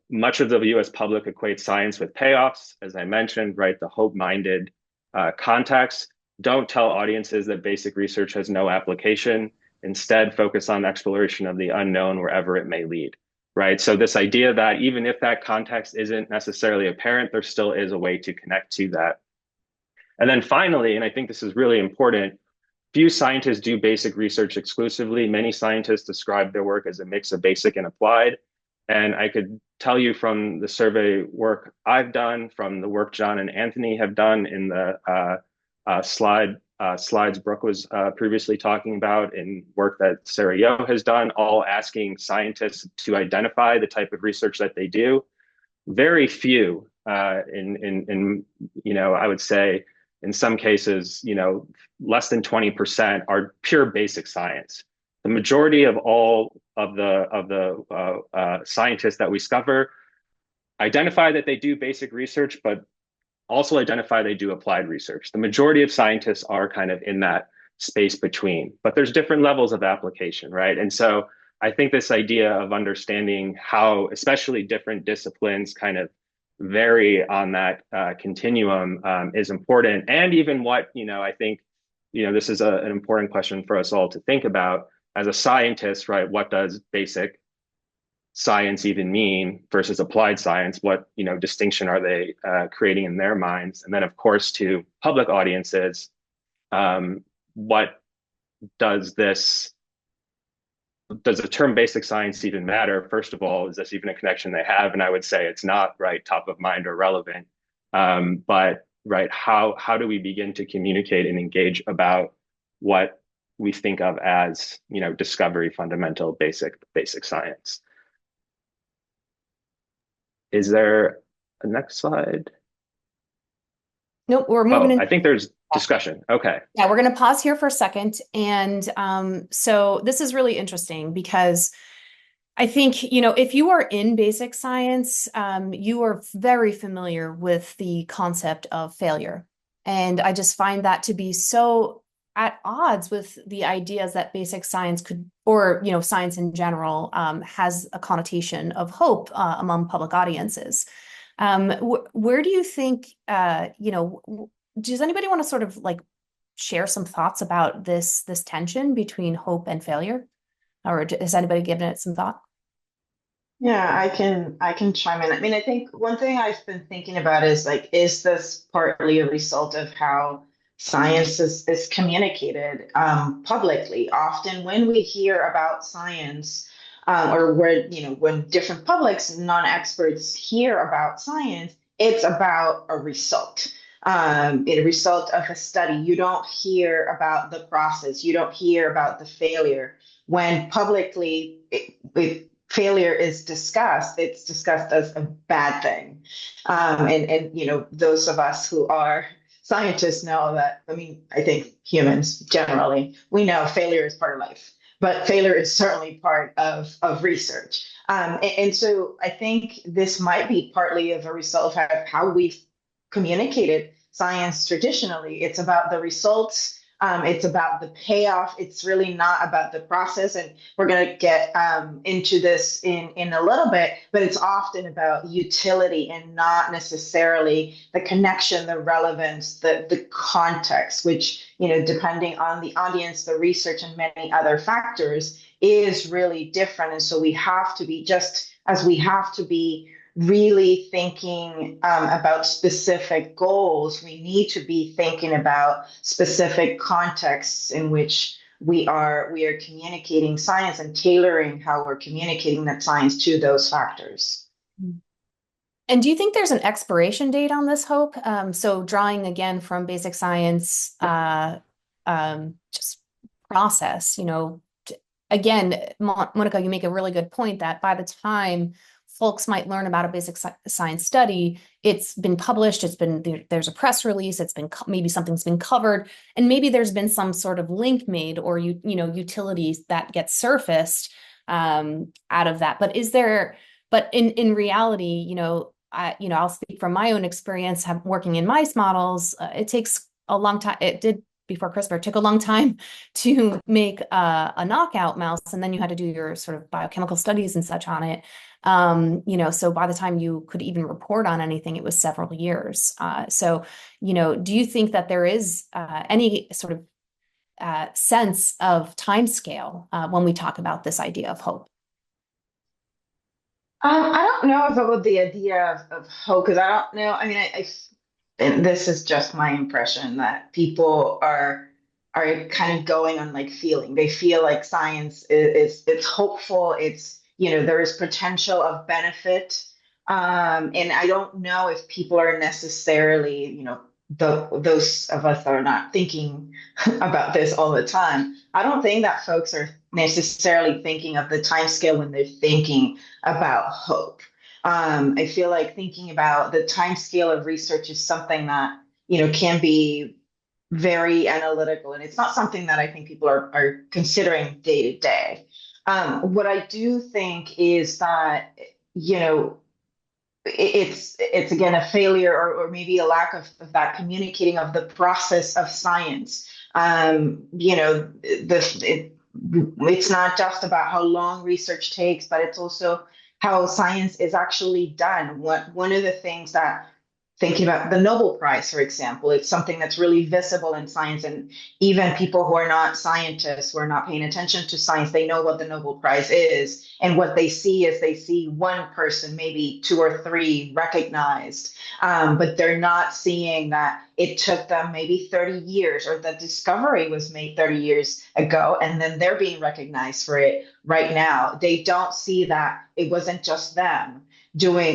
much of the US public equates science with payoffs, as I mentioned, right? The hope-minded context. Don't tell audiences that basic research has no application. Instead, focus on exploration of the unknown wherever it may lead, right? So this idea that even if that context isn't necessarily apparent, there still is a way to connect to that. And then finally, and I think this is really important, few scientists do basic research exclusively. Many scientists describe their work as a mix of basic and applied. And I could tell you from the survey work I've done, from the work John and Anthony have done in the slides Brooke was previously talking about, in work that Sarah Yo has done, all asking scientists to identify the type of research that they do. Very few, I would say, in some cases, less than 20% are pure basic science. The majority of all of the scientists that we discover identify that they do basic research, but also identify they do applied research. The majority of scientists are kind of in that space between, but there's different levels of application, right? And so I think this idea of understanding how, especially different disciplines kind of vary on that continuum is important. And even what, I think, this is an important question for us all to think about as a scientist, right? What does basic science even mean versus applied science? What, distinction are they creating in their minds? And then, of course, to public audiences, what does the term basic science even matter? First of all, is this even a connection they have? And I would say it's not, right, top of mind or relevant. But right, how do we begin to communicate and engage about what we think of as, discovery, fundamental, basic science? Is there a next slide? Nope, we're moving Oh, in. I think there's discussion. Okay. Yeah, we're going to pause here for a second. And so this is really interesting because I think, if you are in basic science, you are very familiar with the concept of failure. And I just find that to be so at odds with the ideas that basic science could, or, science in general, has a connotation of hope among public audiences. Where do you think, does anybody want to sort of like share some thoughts about this tension between hope and failure? Or has anybody given it some thought? Yeah, I can chime in. I mean, I think one thing I've been thinking about is like, is this partly a result of how science is communicated publicly? Often when we hear about science, or when different publics, non-experts hear about science, it's about a result. A result of a study. You don't hear about the process. You don't hear about the failure. When publicly failure is discussed, it's discussed as a bad thing. And those of us who are scientists know that, I mean, I think humans generally, we know failure is part of life, but failure is certainly part of research. And so I think this might be partly of a result of how we've communicated science traditionally. It's about the results. It's about the payoff. It's really not about the process. And we're going to get into this in a little bit, but it's often about utility and not necessarily the connection, the relevance, the context, which, depending on the audience, the research, and many other factors, is really different. And so we have to be, just as we have to be really thinking about specific goals, we need to be thinking about specific contexts in which we are communicating science and tailoring how we're communicating that science to those factors. And do you think there's an expiration date on this hope? So drawing again from basic science, just process, again, Monica, you make a really good point that by the time folks might learn about a basic science study, it's been published, there's a press release, maybe something's been covered, and maybe there's been some sort of link made or utilities that get surfaced out of that. But in reality, I'll speak from my own experience working in mice models. It takes a long time. It did before CRISPR. It took a long time to make a knockout mouse, and then you had to do your sort of biochemical studies and such on it. So by the time you could even report on anything, it was several years. So, do you think that there is any sort of sense of timescale when we talk about this idea of hope? I don't know if it was the idea of hope, because I don't know. I mean, and this is just my impression that people are kind of going on like feeling. They feel like science is it's hopeful. It's there is potential of benefit, and I don't know if people are necessarily those of us that are not thinking about this all the time. I don't think that folks are necessarily thinking of the time scale when they're thinking about hope. I feel like thinking about the time scale of research is something that, can be very analytical, and it's not something that I think people are considering day to day. What I do think is that, it's again a failure, or maybe a lack of that communicating of the process of science. It's not just about how long research takes, but it's also how science is actually done. One of the things that, thinking about the Nobel Prize, for example, it's something that's really visible in science. And even people who are not scientists, who are not paying attention to science, they know what the Nobel Prize is. And what they see is they see one person, maybe two or three recognized, but they're not seeing that it took them maybe 30 years, or the discovery was made 30 years ago, and then they're being recognized for it right now. They don't see that it wasn't just them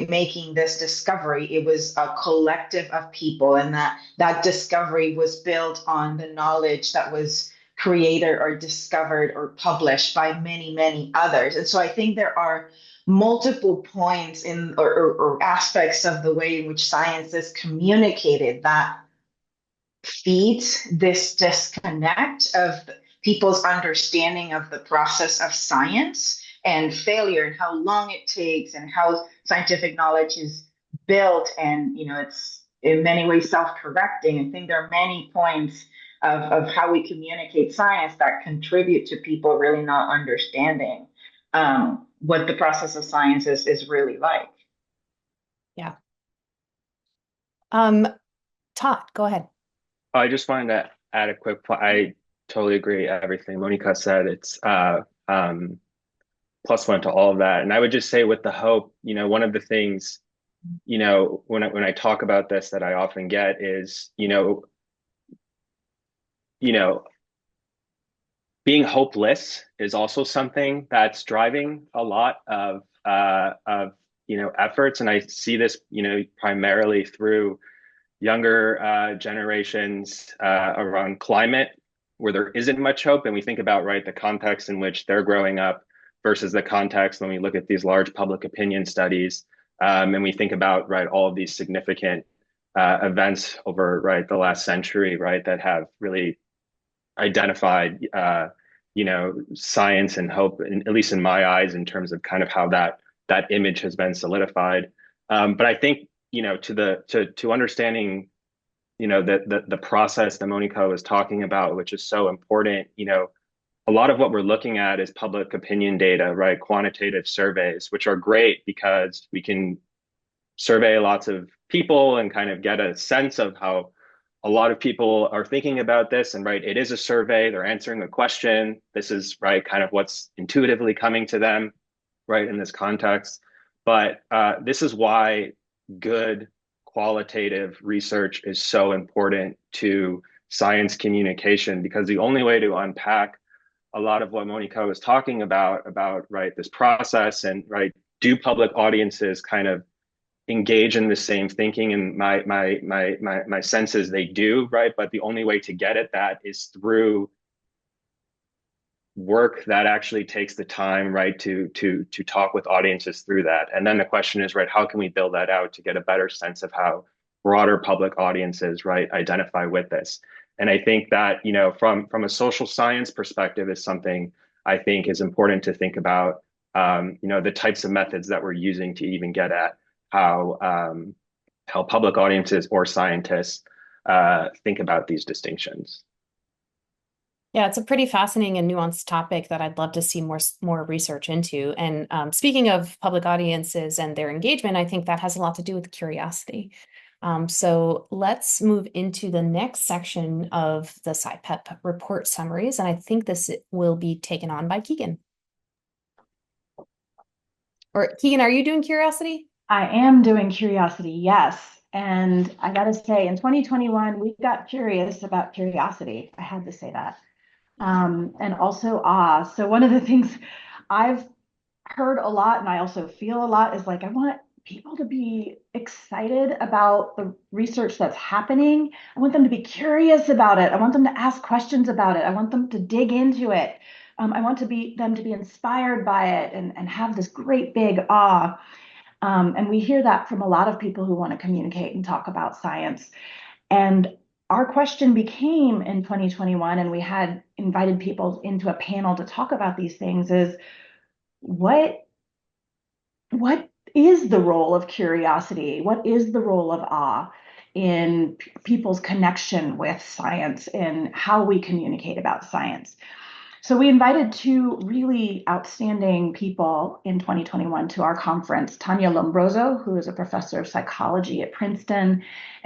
making this discovery. It was a collective of people, and that discovery was built on the knowledge that was created or discovered or published by many others. And so I think there are multiple points or aspects of the way in which science is communicated that feeds this disconnect of people's understanding of the process of science and failure and how long it takes and how scientific knowledge is built, and it's in many ways self-correcting. I think there are many points of how we communicate science that contribute to people really not understanding what the process of science is really like. Yeah. Todd, go ahead. I just wanted to add a quick point. I totally agree everything Monica said. It's plus one to all of that. And I would just say with the hope, one of the things, when I talk about this that I often get is, you know, being hopeless is also something that's driving a lot of efforts. And I see this, primarily through younger generations around climate, where there isn't much hope. And we think about, right, the context in which they're growing up versus the context when we look at these large public opinion studies. And we think about, right, all of these significant events over, right, the last century, right, that have really identified, science and hope, at least in my eyes, in terms of kind of how that image has been solidified. But I think, to understanding, the process that Monica was talking about, which is so important, a lot of what we're looking at is public opinion data, right? Quantitative surveys, which are great because we can survey lots of people and kind of get a sense of how a lot of people are thinking about this. And right, it is a survey, they're answering a question. This is right, kind of what's intuitively coming to them, right, in this context. But this is why good qualitative research is so important to science communication, because the only way to unpack a lot of what Monica was talking about, right, this process and right, do public audiences kind of engage in the same thinking? And my sense is they do, right? But the only way to get at that is through work that actually takes the time, right, to talk with audiences through that. And then the question is, right, how can we build that out to get a better sense of how broader public audiences, right, identify with this? And I think that, from a social science perspective is something I think is important to think about, the types of methods that we're using to even get at how public audiences or scientists think about these distinctions. Yeah, it's a pretty fascinating and nuanced topic that I'd love to see more research into. And speaking of public audiences and their engagement, I think that has a lot to do with curiosity. So let's move into the next section of the SciPEP report summaries. And I think this will be taken on by Keegan. Or Keegan, are you doing curiosity? I am doing curiosity, yes. And I got to say, in 2021, we got curious about curiosity. I had to say that. And also awe. So one of the things I've heard a lot, and I also feel a lot, is like, I want people to be excited about the research that's happening. I want them to be curious about it. I want them to ask questions about it. I want them to dig into it. I want them to be inspired by it and have this great big awe. And we hear that from a lot of people who want to communicate and talk about science. And our question became in 2021, and we had invited people into a panel to talk about these things, is what is the role of curiosity? What is the role of awe in people's connection with science and how we communicate about science? So we invited two really outstanding people in 2021 to our conference, Tanya Lombroso, who is a professor of psychology at Princeton,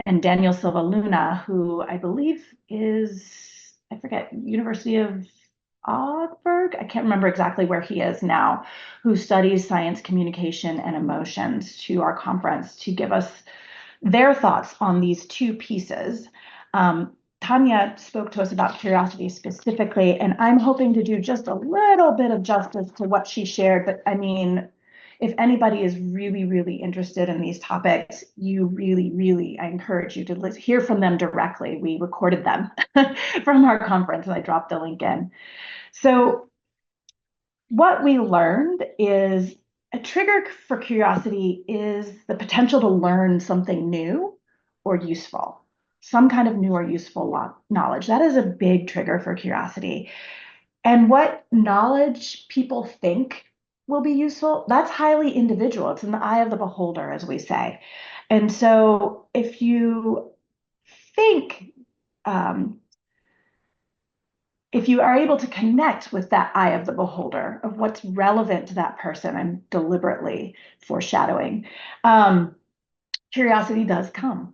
and Daniel Silva Luna, who I believe is, I forget, University of Augsburg? I can't remember exactly where he is now, who studies science communication and emotions, to our conference to give us their thoughts on these two pieces. Tanya spoke to us about curiosity specifically, and I'm hoping to do just a little bit of justice to what she shared. But I mean, if anybody is really, really interested in these topics, you really, I encourage you to hear from them directly. We recorded them from our conference, and I dropped the link in. So what we learned is a trigger for curiosity is the potential to learn something new or useful. some kind of new or useful knowledge. That is a big trigger for curiosity. And what knowledge people think will be useful, that's highly individual. It's in the eye of the beholder, as we say. And so if you think, if you are able to connect with that eye of the beholder of what's relevant to that person, I'm deliberately foreshadowing, curiosity does come.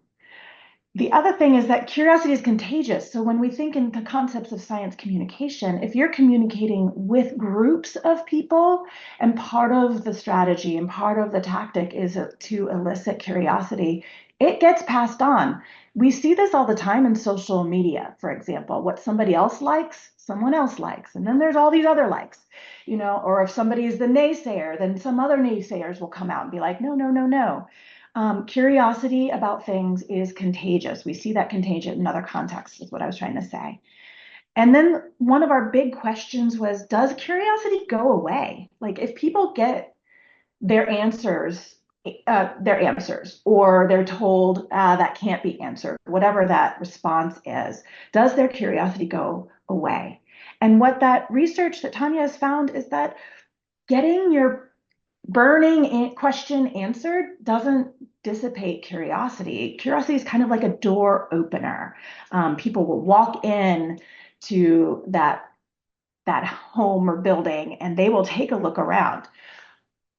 The other thing is that curiosity is contagious. So when we think in the concepts of science communication, if you're communicating with groups of people, and part of the strategy and part of the tactic is to elicit curiosity, it gets passed on. We see this all the time in social media, for example. What somebody else likes, someone else likes. And then there's all these other likes, or if somebody is the naysayer, then some other naysayers will come out and be like, no, no, no, no. Curiosity about things is contagious. We see that contagion in other contexts, is what I was trying to say. And then one of our big questions was, does curiosity go away? Like if people get their answers, or they're told that can't be answered, whatever that response is, does their curiosity go away? And what that research that Tanya has found is that getting your burning question answered doesn't dissipate curiosity. Curiosity is kind of like a door opener. People will walk in to that home or building and they will take a look around.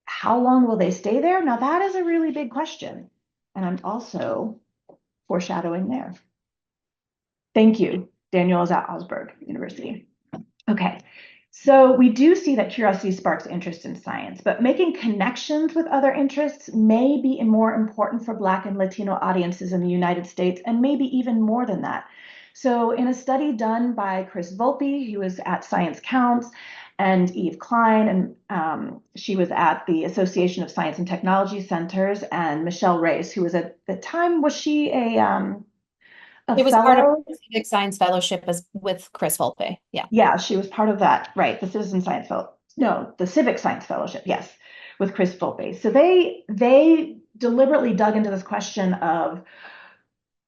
How long will they stay there? Now that is a really big question. And I'm also foreshadowing there. Thank you. Daniel is at Augsburg University. Okay. So we do see that curiosity sparks interest in science, but making connections with other interests may be more important for Black and Latino audiences in the United States, and maybe even more than that. So in a study done by Chris Volpe, who was at Science Counts, and Eve Klein, and she was at the Association of Science and Technology Centers, and Michelle Reyes, who was at the time, was she a It was fellow? part of the Civic Science Fellowship with Chris Volpe. Yeah. Yeah, she was part of that, right? The Citizen Science Fellow, no, the Civic Science Fellowship, yes, with Chris Volpe. So they deliberately dug into this question of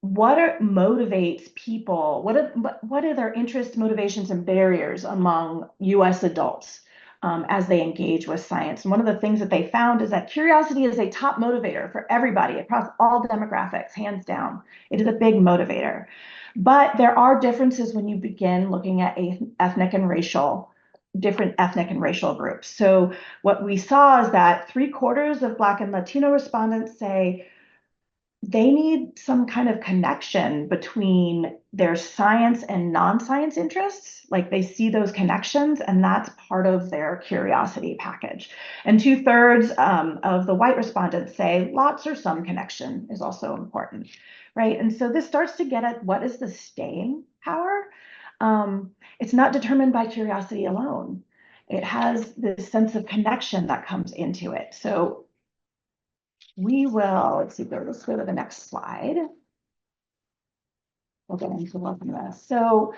what motivates people, what are their interests, motivations, and barriers among U.S. adults as they engage with science. And one of the things that they found is that curiosity is a top motivator for everybody across all demographics, hands down. It is a big motivator. But there are differences when you begin looking at different ethnic and racial groups. So what we saw is that 3/4 of Black and Latino respondents say they need some kind of connection between their science and non-science interests. Like they see those connections, and that's part of their curiosity package. And 2/3 of the white respondents say lots or some connection is also important, right? And so this starts to get at what is the staying power. It's not determined by curiosity alone. It has this sense of connection that comes into it. So we will, let's go to the next slide. We'll get into looking at this. So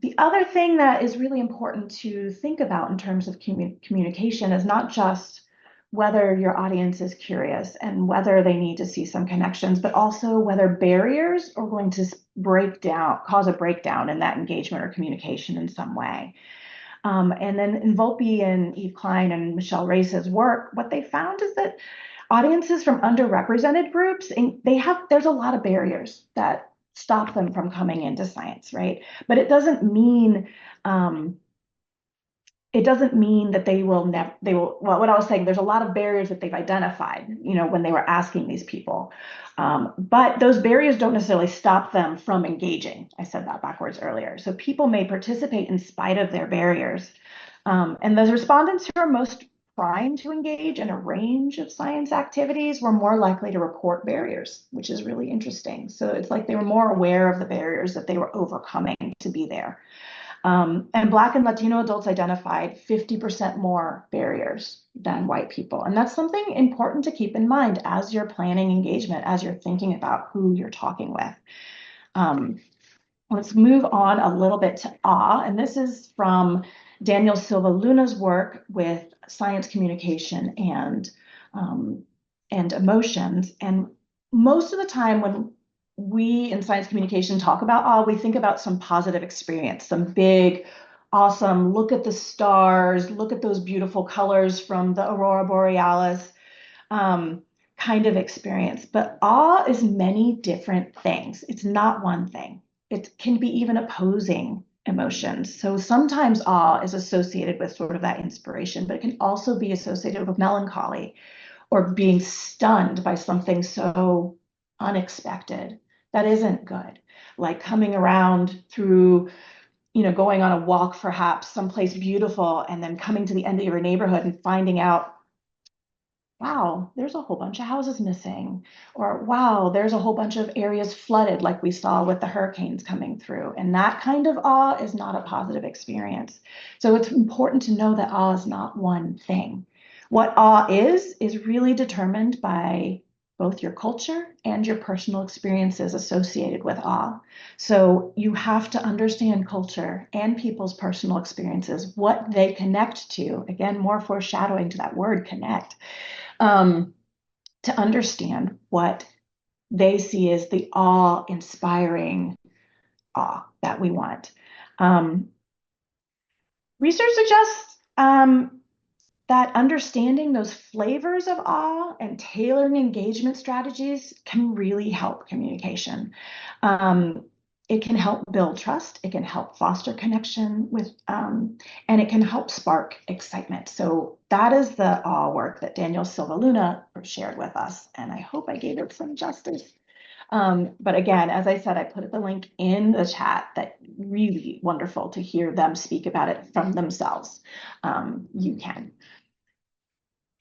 the other thing that is really important to think about in terms of communication is not just whether your audience is curious and whether they need to see some connections, but also whether barriers are going to cause a breakdown in that engagement or communication in some way. And then in Volpe and Eve Klein and Michelle Reyes' work, what they found is that audiences from underrepresented groups, there's a lot of barriers that stop them from coming into science, right? But it doesn't mean that they will never, well, what I was saying, there's a lot of barriers that they've identified, when they were asking these people. But those barriers don't necessarily stop them from engaging. I said that backwards earlier. So people may participate in spite of their barriers. And those respondents who are most primed to engage in a range of science activities were more likely to report barriers, which is really interesting. So it's like they were more aware of the barriers that they were overcoming to be there. And Black and Latino adults identified 50% more barriers than white people. And that's something important to keep in mind as you're planning engagement, as you're thinking about who you're talking with. Let's move on a little bit to awe. And this is from Daniel Silva Luna's work with science communication and emotions. And most of the time when we in science communication talk about awe, we think about some positive experience, some big, awesome, look at the stars, look at those beautiful colors from the aurora borealis, um, kind of experience. But awe is many different things. It's not one thing. It can be even opposing emotions. So sometimes awe is associated with sort of that inspiration, but it can also be associated with melancholy or being stunned by something so unexpected that isn't good. Like coming around through, going on a walk, perhaps someplace beautiful, and then coming to the end of your neighborhood and finding out, wow, there's a whole bunch of houses missing, or wow, there's a whole bunch of areas flooded, like we saw with the hurricanes coming through. And that kind of awe is not a positive experience. So it's important to know that awe is not one thing. What awe is really determined by both your culture and your personal experiences associated with awe. So you have to understand culture and people's personal experiences, what they connect to. Again, more foreshadowing to that word connect, um, to understand what they see as the awe-inspiring awe that we want. Um, Research suggests that understanding those flavors of awe and tailoring engagement strategies can really help communication. Um, it can help build trust, it can help foster connection with, and it can help spark excitement. So that is the awe work that Daniel Silva Luna shared with us, and I hope I gave it some justice. But again, as I said, I put the link in the chat. That really wonderful to hear them speak about it from themselves. You can.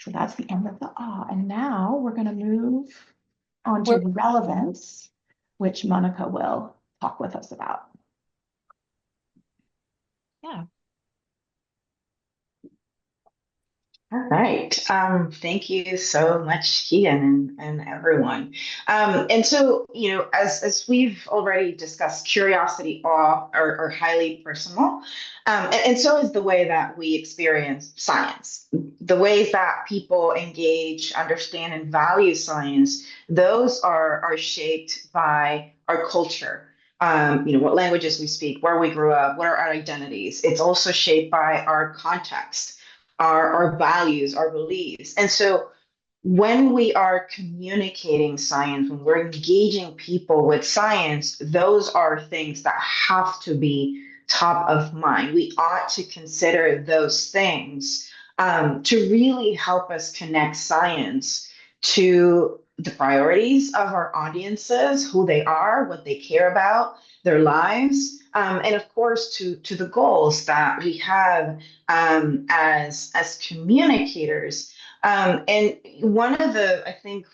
So that's the end of the awe. And now we're going to move on to relevance, which Monica will talk with us about. Yeah. All right. Thank you so much, Keegan and everyone. And so, as we've already discussed, curiosity, awe are highly personal. And so is the way that we experience science. The ways that people engage, understand, and value science, those are shaped by our culture. What languages we speak, where we grew up, what are our identities. It's also shaped by our context, our values, our beliefs. And so when we are communicating science, when we're engaging people with science, those are things that have to be top of mind. We ought to consider those things to really help us connect science to the priorities of our audiences, who they are, what they care about, their lives, and of course to the goals that we have as communicators. And one of the, I think,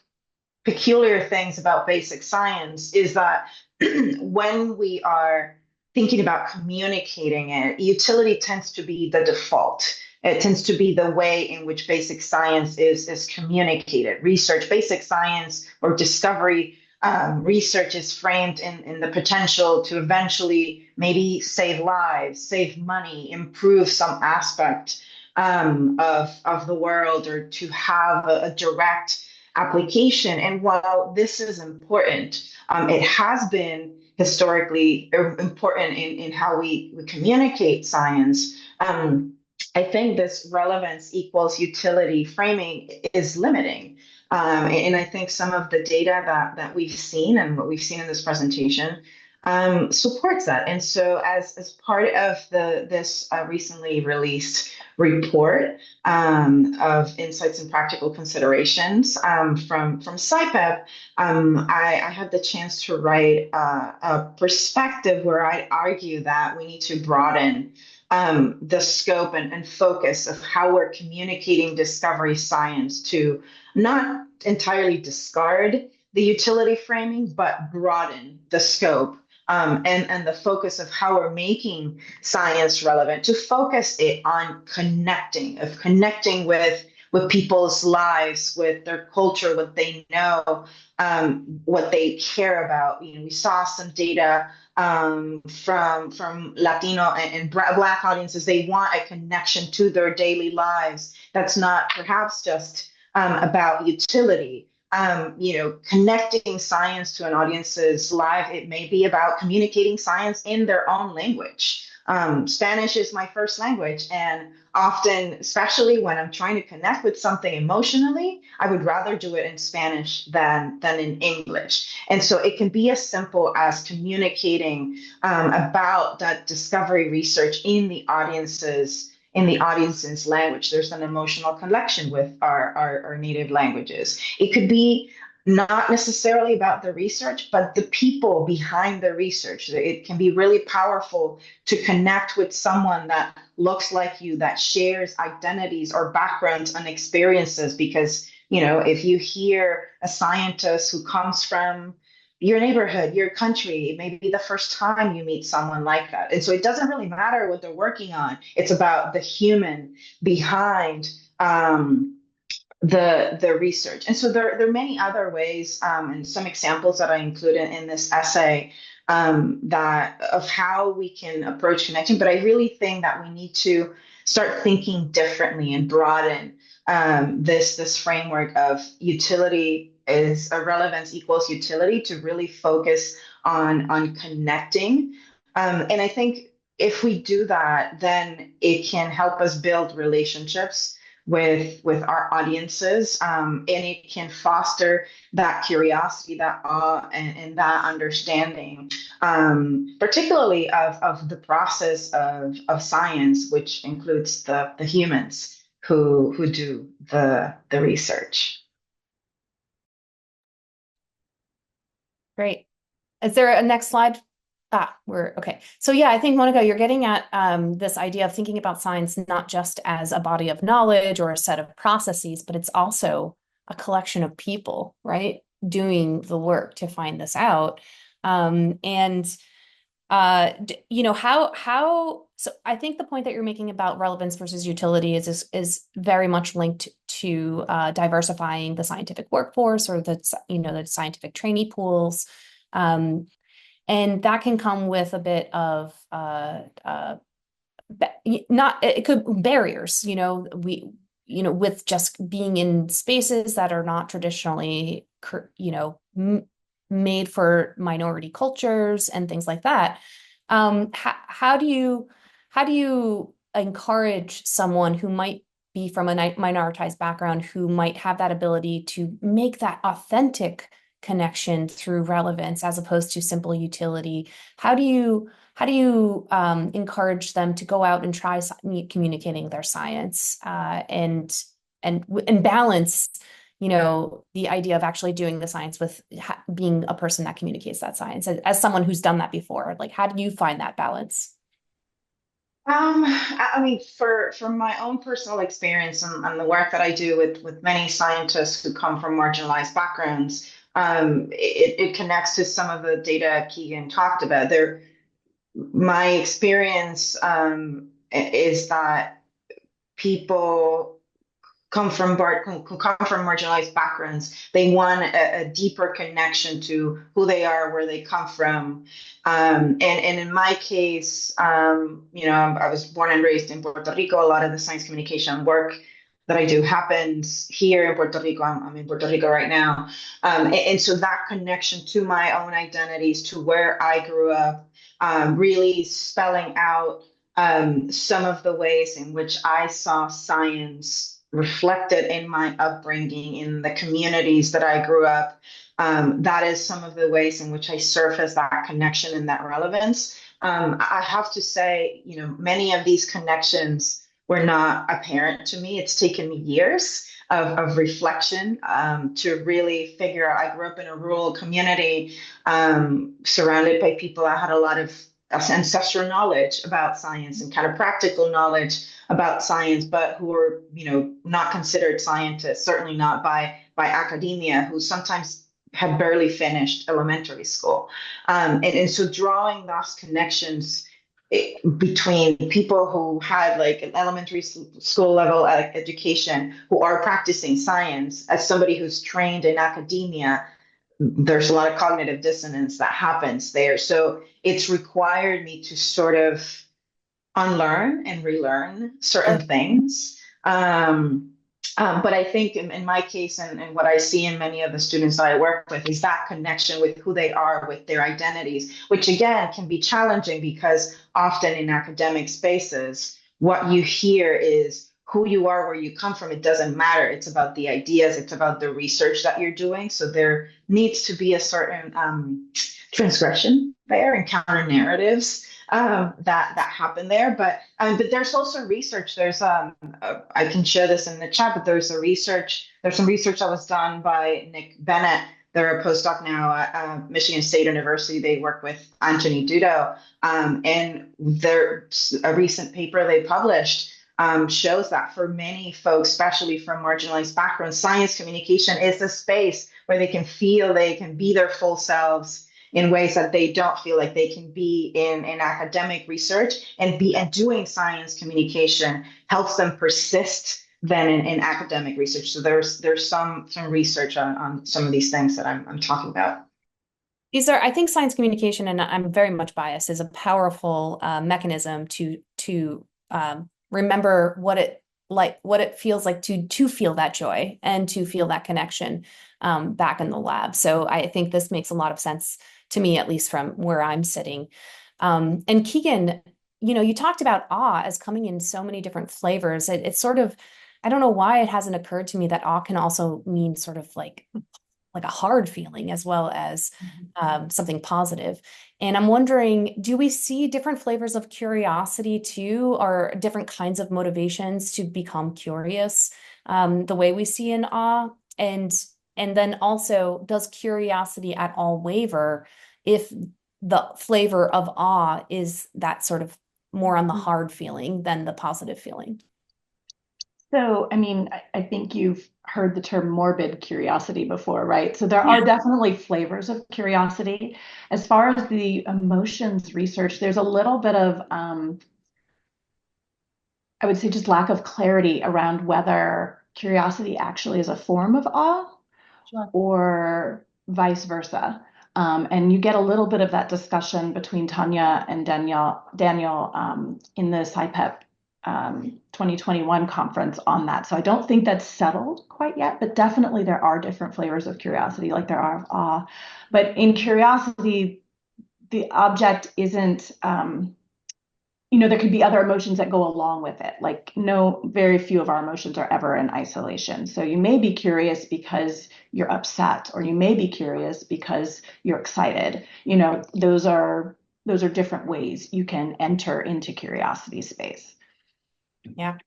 peculiar things about basic science is that when we are thinking about communicating it, utility tends to be the default. It tends to be the way in which basic science is communicated. Research, basic science, or discovery research is framed in the potential to eventually maybe save lives, save money, improve some aspect of the world, or to have a direct application. And while this is important, it has been historically important in how we communicate science. I think this relevance equals utility framing is limiting. And I think some of the data that we've seen and what we've seen in this presentation supports that. And so as part of this recently released report of insights and practical considerations from SciPEP, I had the chance to write a perspective where I argue that we need to broaden the scope and focus of how we're communicating discovery science, to not entirely discard the utility framing, but broaden the scope and the focus of how we're making science relevant, to focus it on connecting with people's lives, with their culture, what they know, what they care about. We saw some data from Latino and Black audiences. They want a connection to their daily lives that's not perhaps just about utility, connecting science to an audience's life. It may be about communicating science in their own language. Spanish is my first language, and often, especially when I'm trying to connect with something emotionally, I would rather do it in Spanish than in English. And so it can be as simple as communicating about that discovery research in the audience's language. There's an emotional connection with our native languages. It could be not necessarily about the research, but the people behind the research. It can be really powerful to connect with someone that looks like you, that shares identities or backgrounds and experiences. Because, if you hear a scientist who comes from your neighborhood, your country, maybe the first time you meet someone like that. And so it doesn't really matter what they're working on. It's about the human behind the research. And so there are many other ways, and some examples that I included in this essay, that of how we can approach connection. But I really think that we need to start thinking differently and broaden this framework of utility is a relevance equals utility, to really focus on connecting. And I think if we do that, then it can help us build relationships with our audiences, and it can foster that curiosity, that awe, and that understanding, particularly of the process of science, which includes the humans who do the research. Great. Is there a next slide? We're okay. So yeah, I think, Monica, you're getting at this idea of thinking about science not just as a body of knowledge or a set of processes, but it's also a collection of people, right? Doing the work to find this out. So I think the point that you're making about relevance versus utility is very much linked to diversifying the scientific workforce, or the scientific trainee pools. And that can come with a bit of barriers, with just being in spaces that are not traditionally, made for minority cultures and things like that. How do you encourage someone who might be from a minoritized background, who might have that ability to make that authentic connection through relevance as opposed to simple utility? How do you encourage them to go out and try communicating their science, and balance the idea of actually doing the science with being a person that communicates that science, as someone who's done that before? Like, how do you find that balance? I mean, from my own personal experience and the work that I do with many scientists who come from marginalized backgrounds, it connects to some of the data Keegan talked about. My experience is that people who come from marginalized backgrounds, they want a deeper connection to who they are, where they come from. And in my case, I was born and raised in Puerto Rico. A lot of the science communication work that I do happens here in Puerto Rico. I'm in Puerto Rico right now. And so that connection to my own identities, to where I grew up, really spelling out some of the ways in which I saw science reflected in my upbringing, in the communities that I grew up. That is some of the ways in which I surface that connection and that relevance. I have to say, many of these connections were not apparent to me. It's taken me years of reflection to really figure out. I grew up in a rural community, surrounded by people that had a lot of ancestral knowledge about science and kind of practical knowledge about science, but who were, not considered scientists, certainly not by academia, who sometimes had barely finished elementary school. And so drawing those connections between people who had like an elementary school level education, who are practicing science, as somebody who's trained in academia, there's a lot of cognitive dissonance that happens there. So it's required me to sort of unlearn and relearn certain things. But I think in my case and what I see in many of the students that I work with is that connection with who they are, with their identities, which again can be challenging because often in academic spaces, what you hear is who you are, where you come from. It doesn't matter. It's about the ideas, it's about the research that you're doing. So there needs to be a certain transgression there and counter narratives that happen there. But there's also research. I can share this in the chat, but there's some research that was done by Nick Bennett. They're a postdoc now at Michigan State University. They work with Anthony Dudo. And a recent paper they published shows that for many folks, especially from marginalized backgrounds, science communication is a space where they can feel they can be their full selves in ways that they don't feel like they can be in academic research, and doing science communication helps them persist then in academic research. So there's some research on some of these things that I'm talking about. I think science communication, and I'm very much biased, is a powerful mechanism to remember what it feels like to feel that joy and to feel that connection back in the lab. So I think this makes a lot of sense to me, at least from where I'm sitting. And Keegan, you talked about awe as coming in so many different flavors. It's sort of, I don't know why it hasn't occurred to me that awe can also mean sort of like a hard feeling as well as something positive. And I'm wondering, do we see different flavors of curiosity too, or different kinds of motivations to become curious, the way we see in awe? And then also, does curiosity at all waver if the flavor of awe is that sort of more on the hard feeling than the positive feeling? So, I mean, I think you've heard the term morbid curiosity before, right? So there are definitely flavors of curiosity. As far as the emotions research, there's a little bit of, I would say, just lack of clarity around whether curiosity actually is a form of awe or vice versa. And you get a little bit of that discussion between Tanya and Daniel in the SciPEP 2021 conference on that. So I don't think that's settled quite yet, but definitely there are different flavors of curiosity, like there are of awe. But in curiosity, the object isn't, there could be other emotions that go along with it. Like very few of our emotions are ever in isolation. So you may be curious because you're upset, or you may be curious because you're excited. Those are different ways you can enter into curiosity space. Yeah.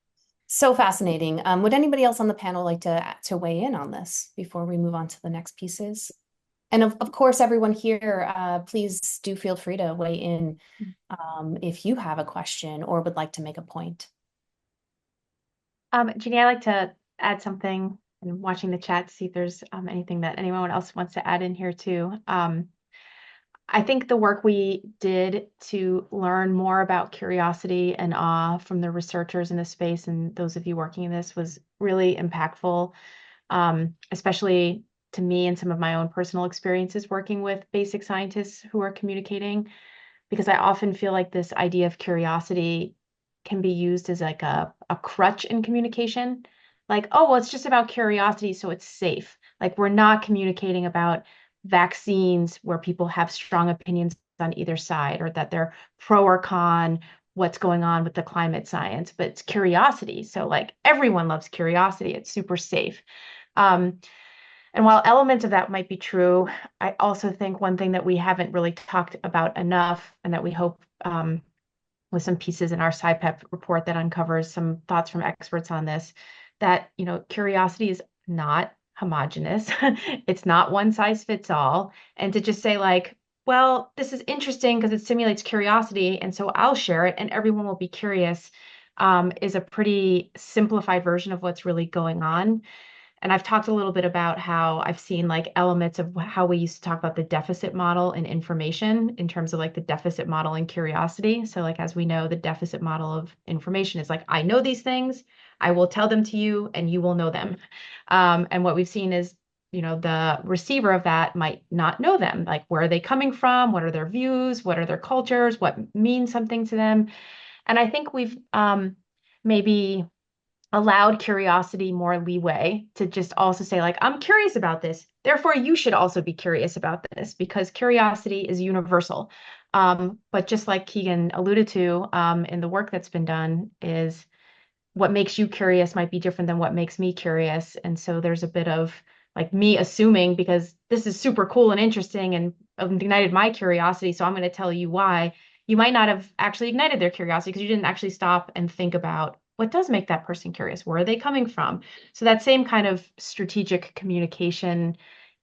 So fascinating. Would anybody else on the panel like to weigh in on this before we move on to the next pieces? And of course, everyone here, please do feel free to weigh in if you have a question or would like to make a point. Jeannie, I'd like to add something, and watching the chat to see if there's anything that anyone else wants to add in here too. I think the work we did to learn more about curiosity and awe from the researchers in this space and those of you working in this was really impactful, especially to me and some of my own personal experiences working with basic scientists who are communicating, because I often feel like this idea of curiosity can be used as like a crutch in communication. Like, oh, well, it's just about curiosity, so it's safe. Like, we're not communicating about vaccines where people have strong opinions on either side, or that they're pro or con what's going on with the climate science, but it's curiosity. So like everyone loves curiosity. It's super safe. And while elements of that might be true, I also think one thing that we haven't really talked about enough, and that we hope with some pieces in our SciPEP report that uncovers some thoughts from experts on this, that curiosity is not homogenous. It's not one size fits all. And to just say like, well, this is interesting because it stimulates curiosity, and so I'll share it and everyone will be curious, is a pretty simplified version of what's really going on. And I've talked a little bit about how I've seen like elements of how we used to talk about the deficit model in information in terms of like the deficit model in curiosity. So like, as we know, the deficit model of information is like, I know these things, I will tell them to you and you will know them. And what we've seen is, the receiver of that might not know them. Like, where are they coming from? What are their views? What are their cultures? What means something to them? And I think we've maybe allowed curiosity more leeway to just also say, like, I'm curious about this. Therefore, you should also be curious about this because curiosity is universal. But just like Keegan alluded to in the work that's been done, is what makes you curious might be different than what makes me curious. And so there's a bit of like me assuming because this is super cool and interesting and ignited my curiosity. So I'm going to tell you why. You might not have actually ignited their curiosity because you didn't actually stop and think about what does make that person curious? Where are they coming from? So that same kind of strategic communication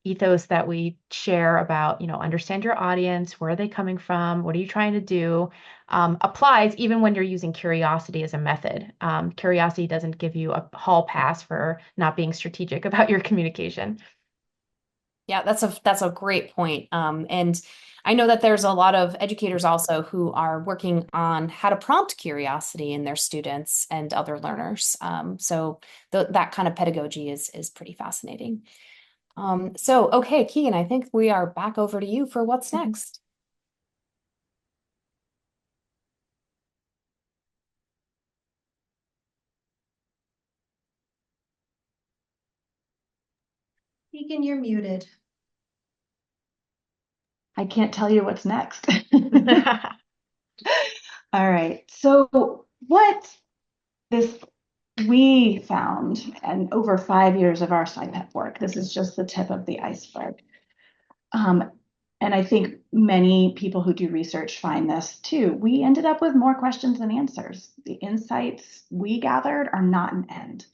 ethos that we share about, understand your audience, where are they coming from? What are you trying to do? Applies even when you're using curiosity as a method. Curiosity doesn't give you a hall pass for not being strategic about your communication. Yeah, that's a great point. And I know that there's a lot of educators also who are working on how to prompt curiosity in their students and other learners. So that kind of pedagogy is pretty fascinating. So okay, Keegan, I think we are back over to you for what's next. Keegan, you're muted. I can't tell you what's next. All right. So what we found, and over 5 years of our SciPEP work, this is just the tip of the iceberg. And I think many people who do research find this too. We ended up with more questions than answers. The insights we gathered are not an end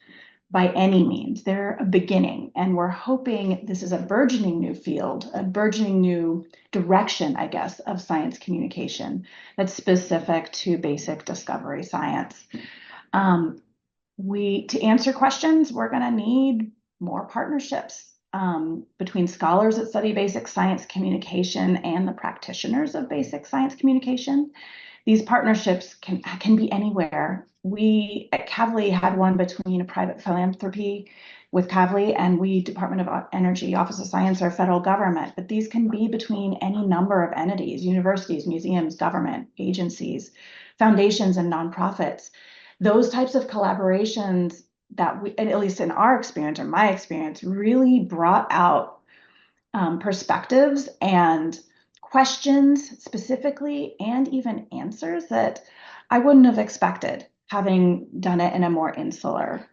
by any means. They're a beginning, and we're hoping this is a burgeoning new field, a burgeoning new direction, I guess, of science communication that's specific to basic discovery science. To answer questions, we're going to need more partnerships between scholars that study basic science communication and the practitioners of basic science communication. These partnerships can be anywhere. We at Kavli had one between a private philanthropy with Kavli and we, Department of Energy, Office of Science, or federal government, but these can be between any number of entities, universities, museums, government, agencies, foundations, and nonprofits. Those types of collaborations that we, and at least in our experience or my experience, really brought out perspectives and questions specifically, and even answers that I wouldn't have expected having done it in a more insular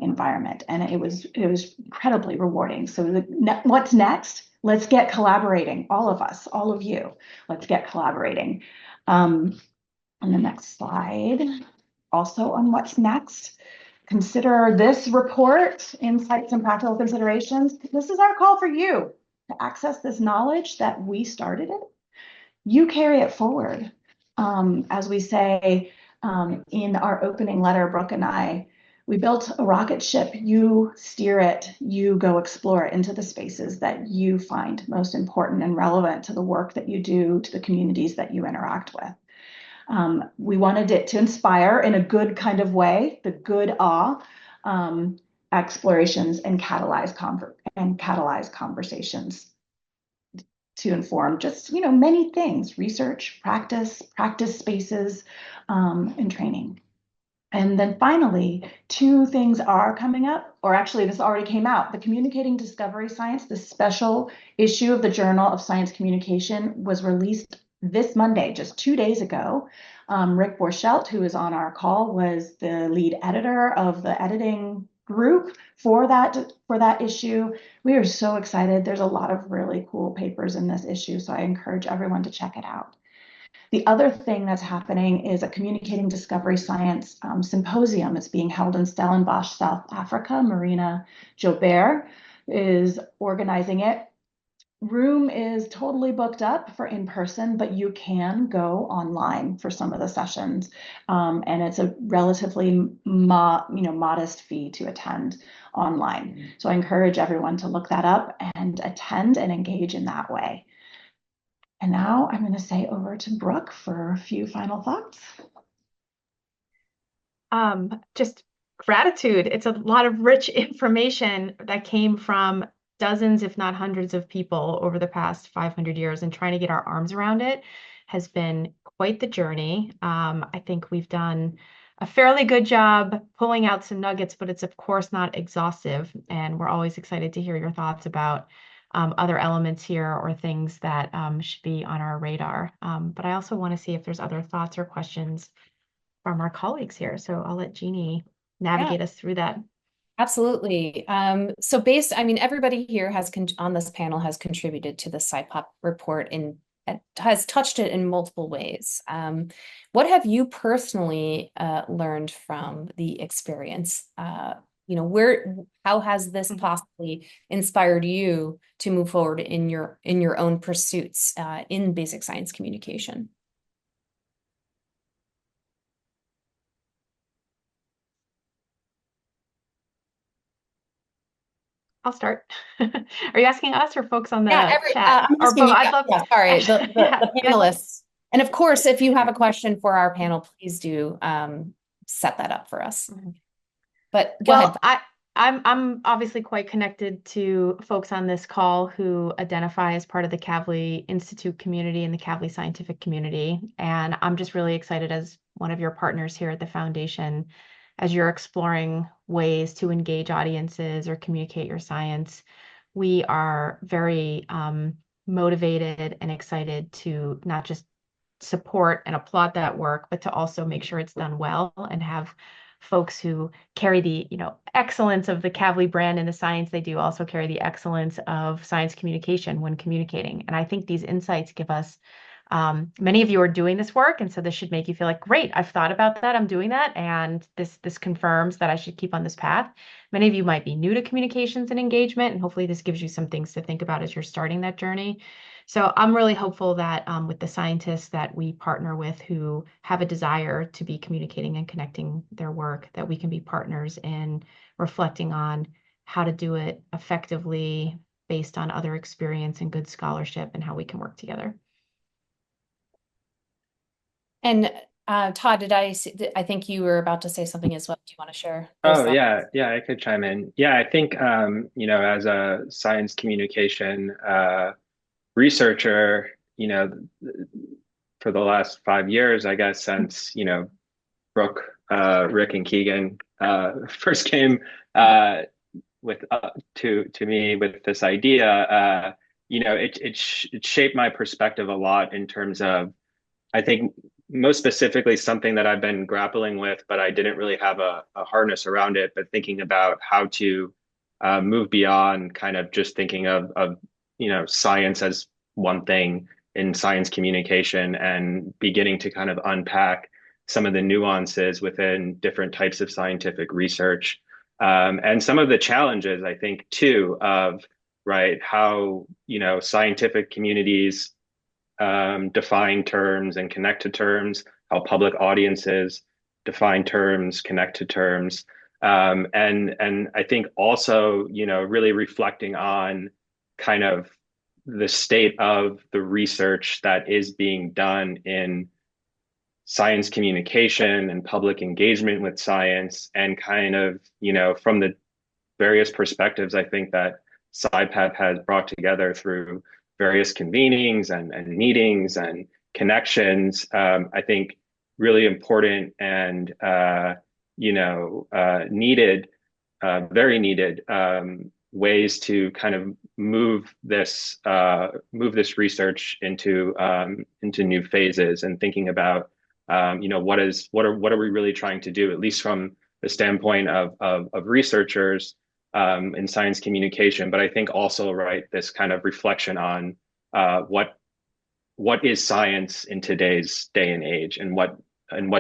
environment. And it was incredibly rewarding. So what's next? Let's get collaborating, all of us, all of you. Let's get collaborating. On the next slide, also on what's next, consider this report, Insights and Practical Considerations. This is our call for you to access this knowledge that we started it. You carry it forward. As we say in our opening letter, Brooke and I, we built a rocket ship. You steer it, you go explore it into the spaces that you find most important and relevant to the work that you do, to the communities that you interact with. We wanted it to inspire in a good kind of way, the good awe, explorations and catalyze conversations to inform just, many things, research, practice spaces, and training. And then finally, two things are coming up, or actually this already came out. The Communicating Discovery Science, the special issue of the Journal of Science Communication, was released this Monday, just 2 days ago. Rick Borchelt, who is on our call, was the lead editor of the editing group for that issue. We are so excited. There's a lot of really cool papers in this issue, so I encourage everyone to check it out. The other thing that's happening is a Communicating Discovery Science symposium. It's being held in Stellenbosch, South Africa. Marina Jobert is organizing it. Room is totally booked up for in-person, but you can go online for some of the sessions. And it's a relatively modest fee to attend online. So I encourage everyone to look that up and attend and engage in that way. And now I'm going to say over to Brooke for a few final thoughts. Just gratitude. It's a lot of rich information that came from dozens, if not hundreds of people over the past 500 years, and trying to get our arms around it has been quite the journey. I think we've done a fairly good job pulling out some nuggets, but it's of course not exhaustive. And we're always excited to hear your thoughts about other elements here or things that should be on our radar. But I also want to see if there's other thoughts or questions from our colleagues here. So I'll let Jeannie navigate us through that. Absolutely. So everybody here on this panel has contributed to the SciPEP report and has touched it in multiple ways. What have you personally learned from the experience? How has this possibly inspired you to move forward in your own pursuits in basic science communication? I'll start. Are you asking us or folks on the chat? I'm asking you, sorry, the panelists. And of course, if you have a question for our panel, please do set that up for us. But go ahead. I'm obviously quite connected to folks on this call who identify as part of the Kavli Institute community and the Kavli scientific community. And I'm just really excited as one of your partners here at the foundation, as you're exploring ways to engage audiences or communicate your science. We are very motivated and excited to not just support and applaud that work, but to also make sure it's done well and have folks who carry the excellence of the Kavli brand and the science they do also carry the excellence of science communication when communicating. And I think these insights give us, many of you are doing this work, and so this should make you feel like, great, I've thought about that, I'm doing that, and this confirms that I should keep on this path. Many of you might be new to communications and engagement, and hopefully this gives you some things to think about as you're starting that journey. So I'm really hopeful that with the scientists that we partner with who have a desire to be communicating and connecting their work, that we can be partners in reflecting on how to do it effectively based on other experience and good scholarship and how we can work together. And Todd, I think you were about to say something as well. Do you want to share? Oh, yeah, I could chime in. Yeah, I think, as a science communication researcher, for the last 5 years, I guess, since, Brooke, Rick, and Keegan first came to me with this idea, it shaped my perspective a lot in terms of, I think, most specifically something that I've been grappling with, but I didn't really have a harness around it, but thinking about how to move beyond kind of just thinking of science as one thing in science communication and beginning to kind of unpack some of the nuances within different types of scientific research. And some of the challenges, I think, too, of how, scientific communities define terms and connect to terms, how public audiences define terms, connect to terms. And I think also, really reflecting on kind of the state of the research that is being done in science communication and public engagement with science, and kind of, from the various perspectives, I think that SciPEP has brought together through various convenings and meetings and connections, I think really important and, needed, very needed ways to kind of move this research into new phases, and thinking about, what are we really trying to do, at least from the standpoint of researchers in science communication. But I think also, this kind of reflection on what is science in today's day and age, and what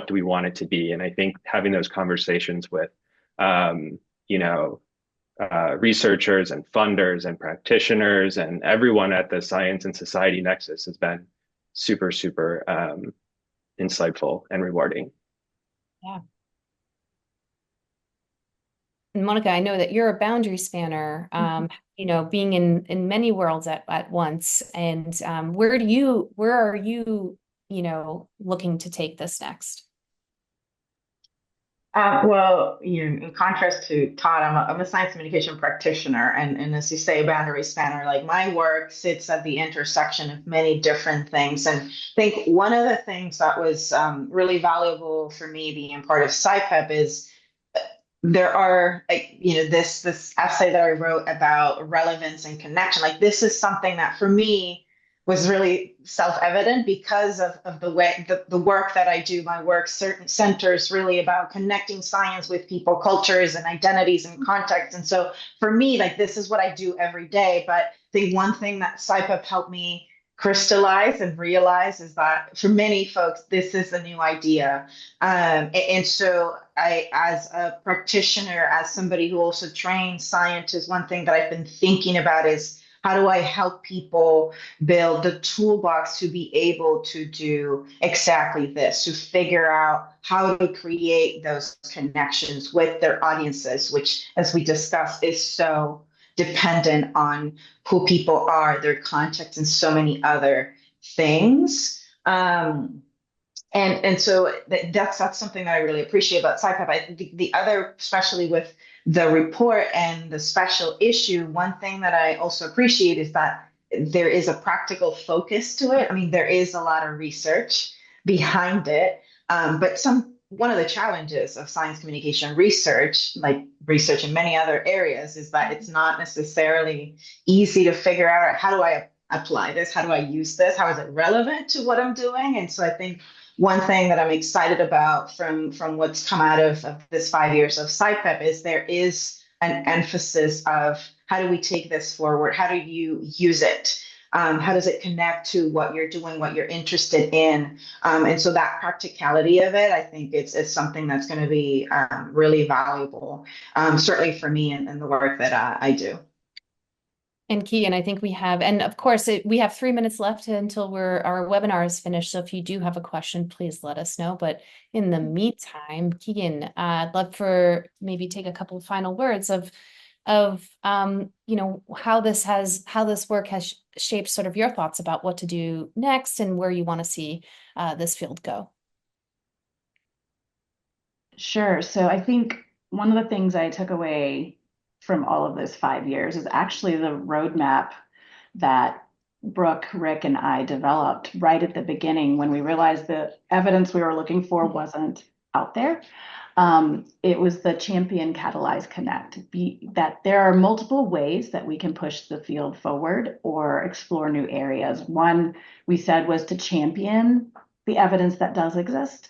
do we want it to be. And I think having those conversations with researchers and funders and practitioners and everyone at the science and society nexus has been super, super insightful and rewarding. Yeah. And Monica, I know that you're a boundary spanner, being in many worlds at once. And where are you, looking to take this next? Well, in contrast to Todd, I'm a science communication practitioner, and as you say, a boundary spanner. Like my work sits at the intersection of many different things, and I think one of the things that was really valuable for me being part of SciPEP is there are like this essay that I wrote about relevance and connection. Like this is something that for me was really self-evident because of the way the work that I do. My work certain centers really about connecting science with people, cultures, and identities and contexts. And so for me, like this is what I do every day. But the one thing that SciPEP helped me crystallize and realize is that for many folks, this is a new idea. And so I, as a practitioner, as somebody who also trains scientists, one thing that I've been thinking about is how do I help people build the toolbox to be able to do exactly this, to figure out how to create those connections with their audiences, which, as we discussed, is so dependent on who people are, their context, and so many other things. And so that's something that I really appreciate about SciPEP. I think the other, especially with the report and the special issue, one thing that I also appreciate is that there is a practical focus to it. I mean, there is a lot of research behind it, but one of the challenges of science communication research, like research in many other areas, is that it's not necessarily easy to figure out how do I apply this, how do I use this, how is it relevant to what I'm doing, and so I think one thing that I'm excited about from what's come out of this 5 years of SciPEP is there is an emphasis of how do we take this forward? How do you use it? How does it connect to what you're doing, what you're interested in? And so that practicality of it, I think it's something that's going to be really valuable, certainly for me and the work that I do. And Keegan, I think we have, and of course, we have 3 minutes left until our webinar is finished. So if you do have a question, please let us know. But in the meantime, Keegan, I'd love for maybe take a couple of final words of how this work has shaped sort of your thoughts about what to do next and where you want to see this field go. Sure. So I think one of the things I took away from all of this 5 years is actually the roadmap that Brooke, Rick, and I developed right at the beginning when we realized the evidence we were looking for wasn't out there. It was the champion, catalyze, connect, that there are multiple ways that we can push the field forward or explore new areas. One we said was to champion the evidence that does exist,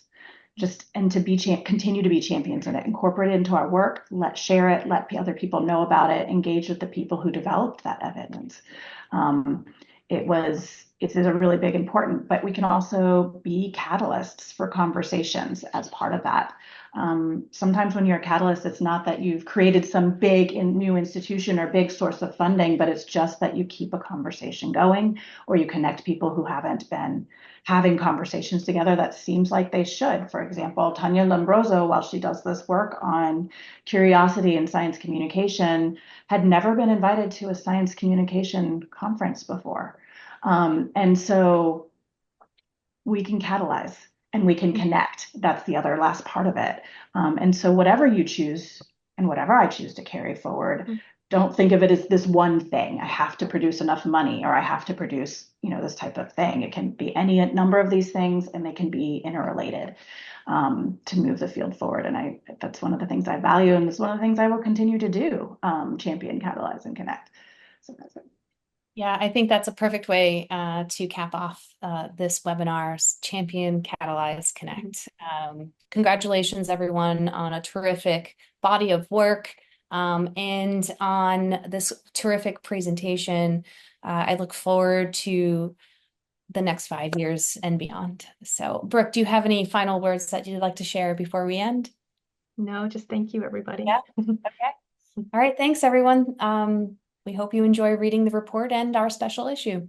and to continue to be champions in it, incorporate it into our work, share it, let other people know about it, engage with the people who developed that evidence. It is a really big important, but we can also be catalysts for conversations as part of that. Sometimes when you're a catalyst, it's not that you've created some big new institution or big source of funding, but it's just that you keep a conversation going, or you connect people who haven't been having conversations together that seems like they should. For example, Tanya Lombroso, while she does this work on curiosity and science communication, had never been invited to a science communication conference before. And so we can catalyze and we can connect. That's the other last part of it. And so whatever you choose and whatever I choose to carry forward, don't think of it as this one thing. I have to produce enough money, or I have to produce, this type of thing. It can be any number of these things, and they can be interrelated to move the field forward. And that's one of the things I value, and it's one of the things I will continue to do, champion, catalyze, and connect. So that's it. Yeah, I think that's a perfect way to cap off this webinar's Champion, Catalyze, Connect. Congratulations, everyone, on a terrific body of work and on this terrific presentation. I look forward to the next 5 years and beyond. So, Brooke, do you have any final words that you'd like to share before we end? No, just thank you, everybody. Yeah. Okay. All right. Thanks, everyone. We hope you enjoy reading the report and our special issue.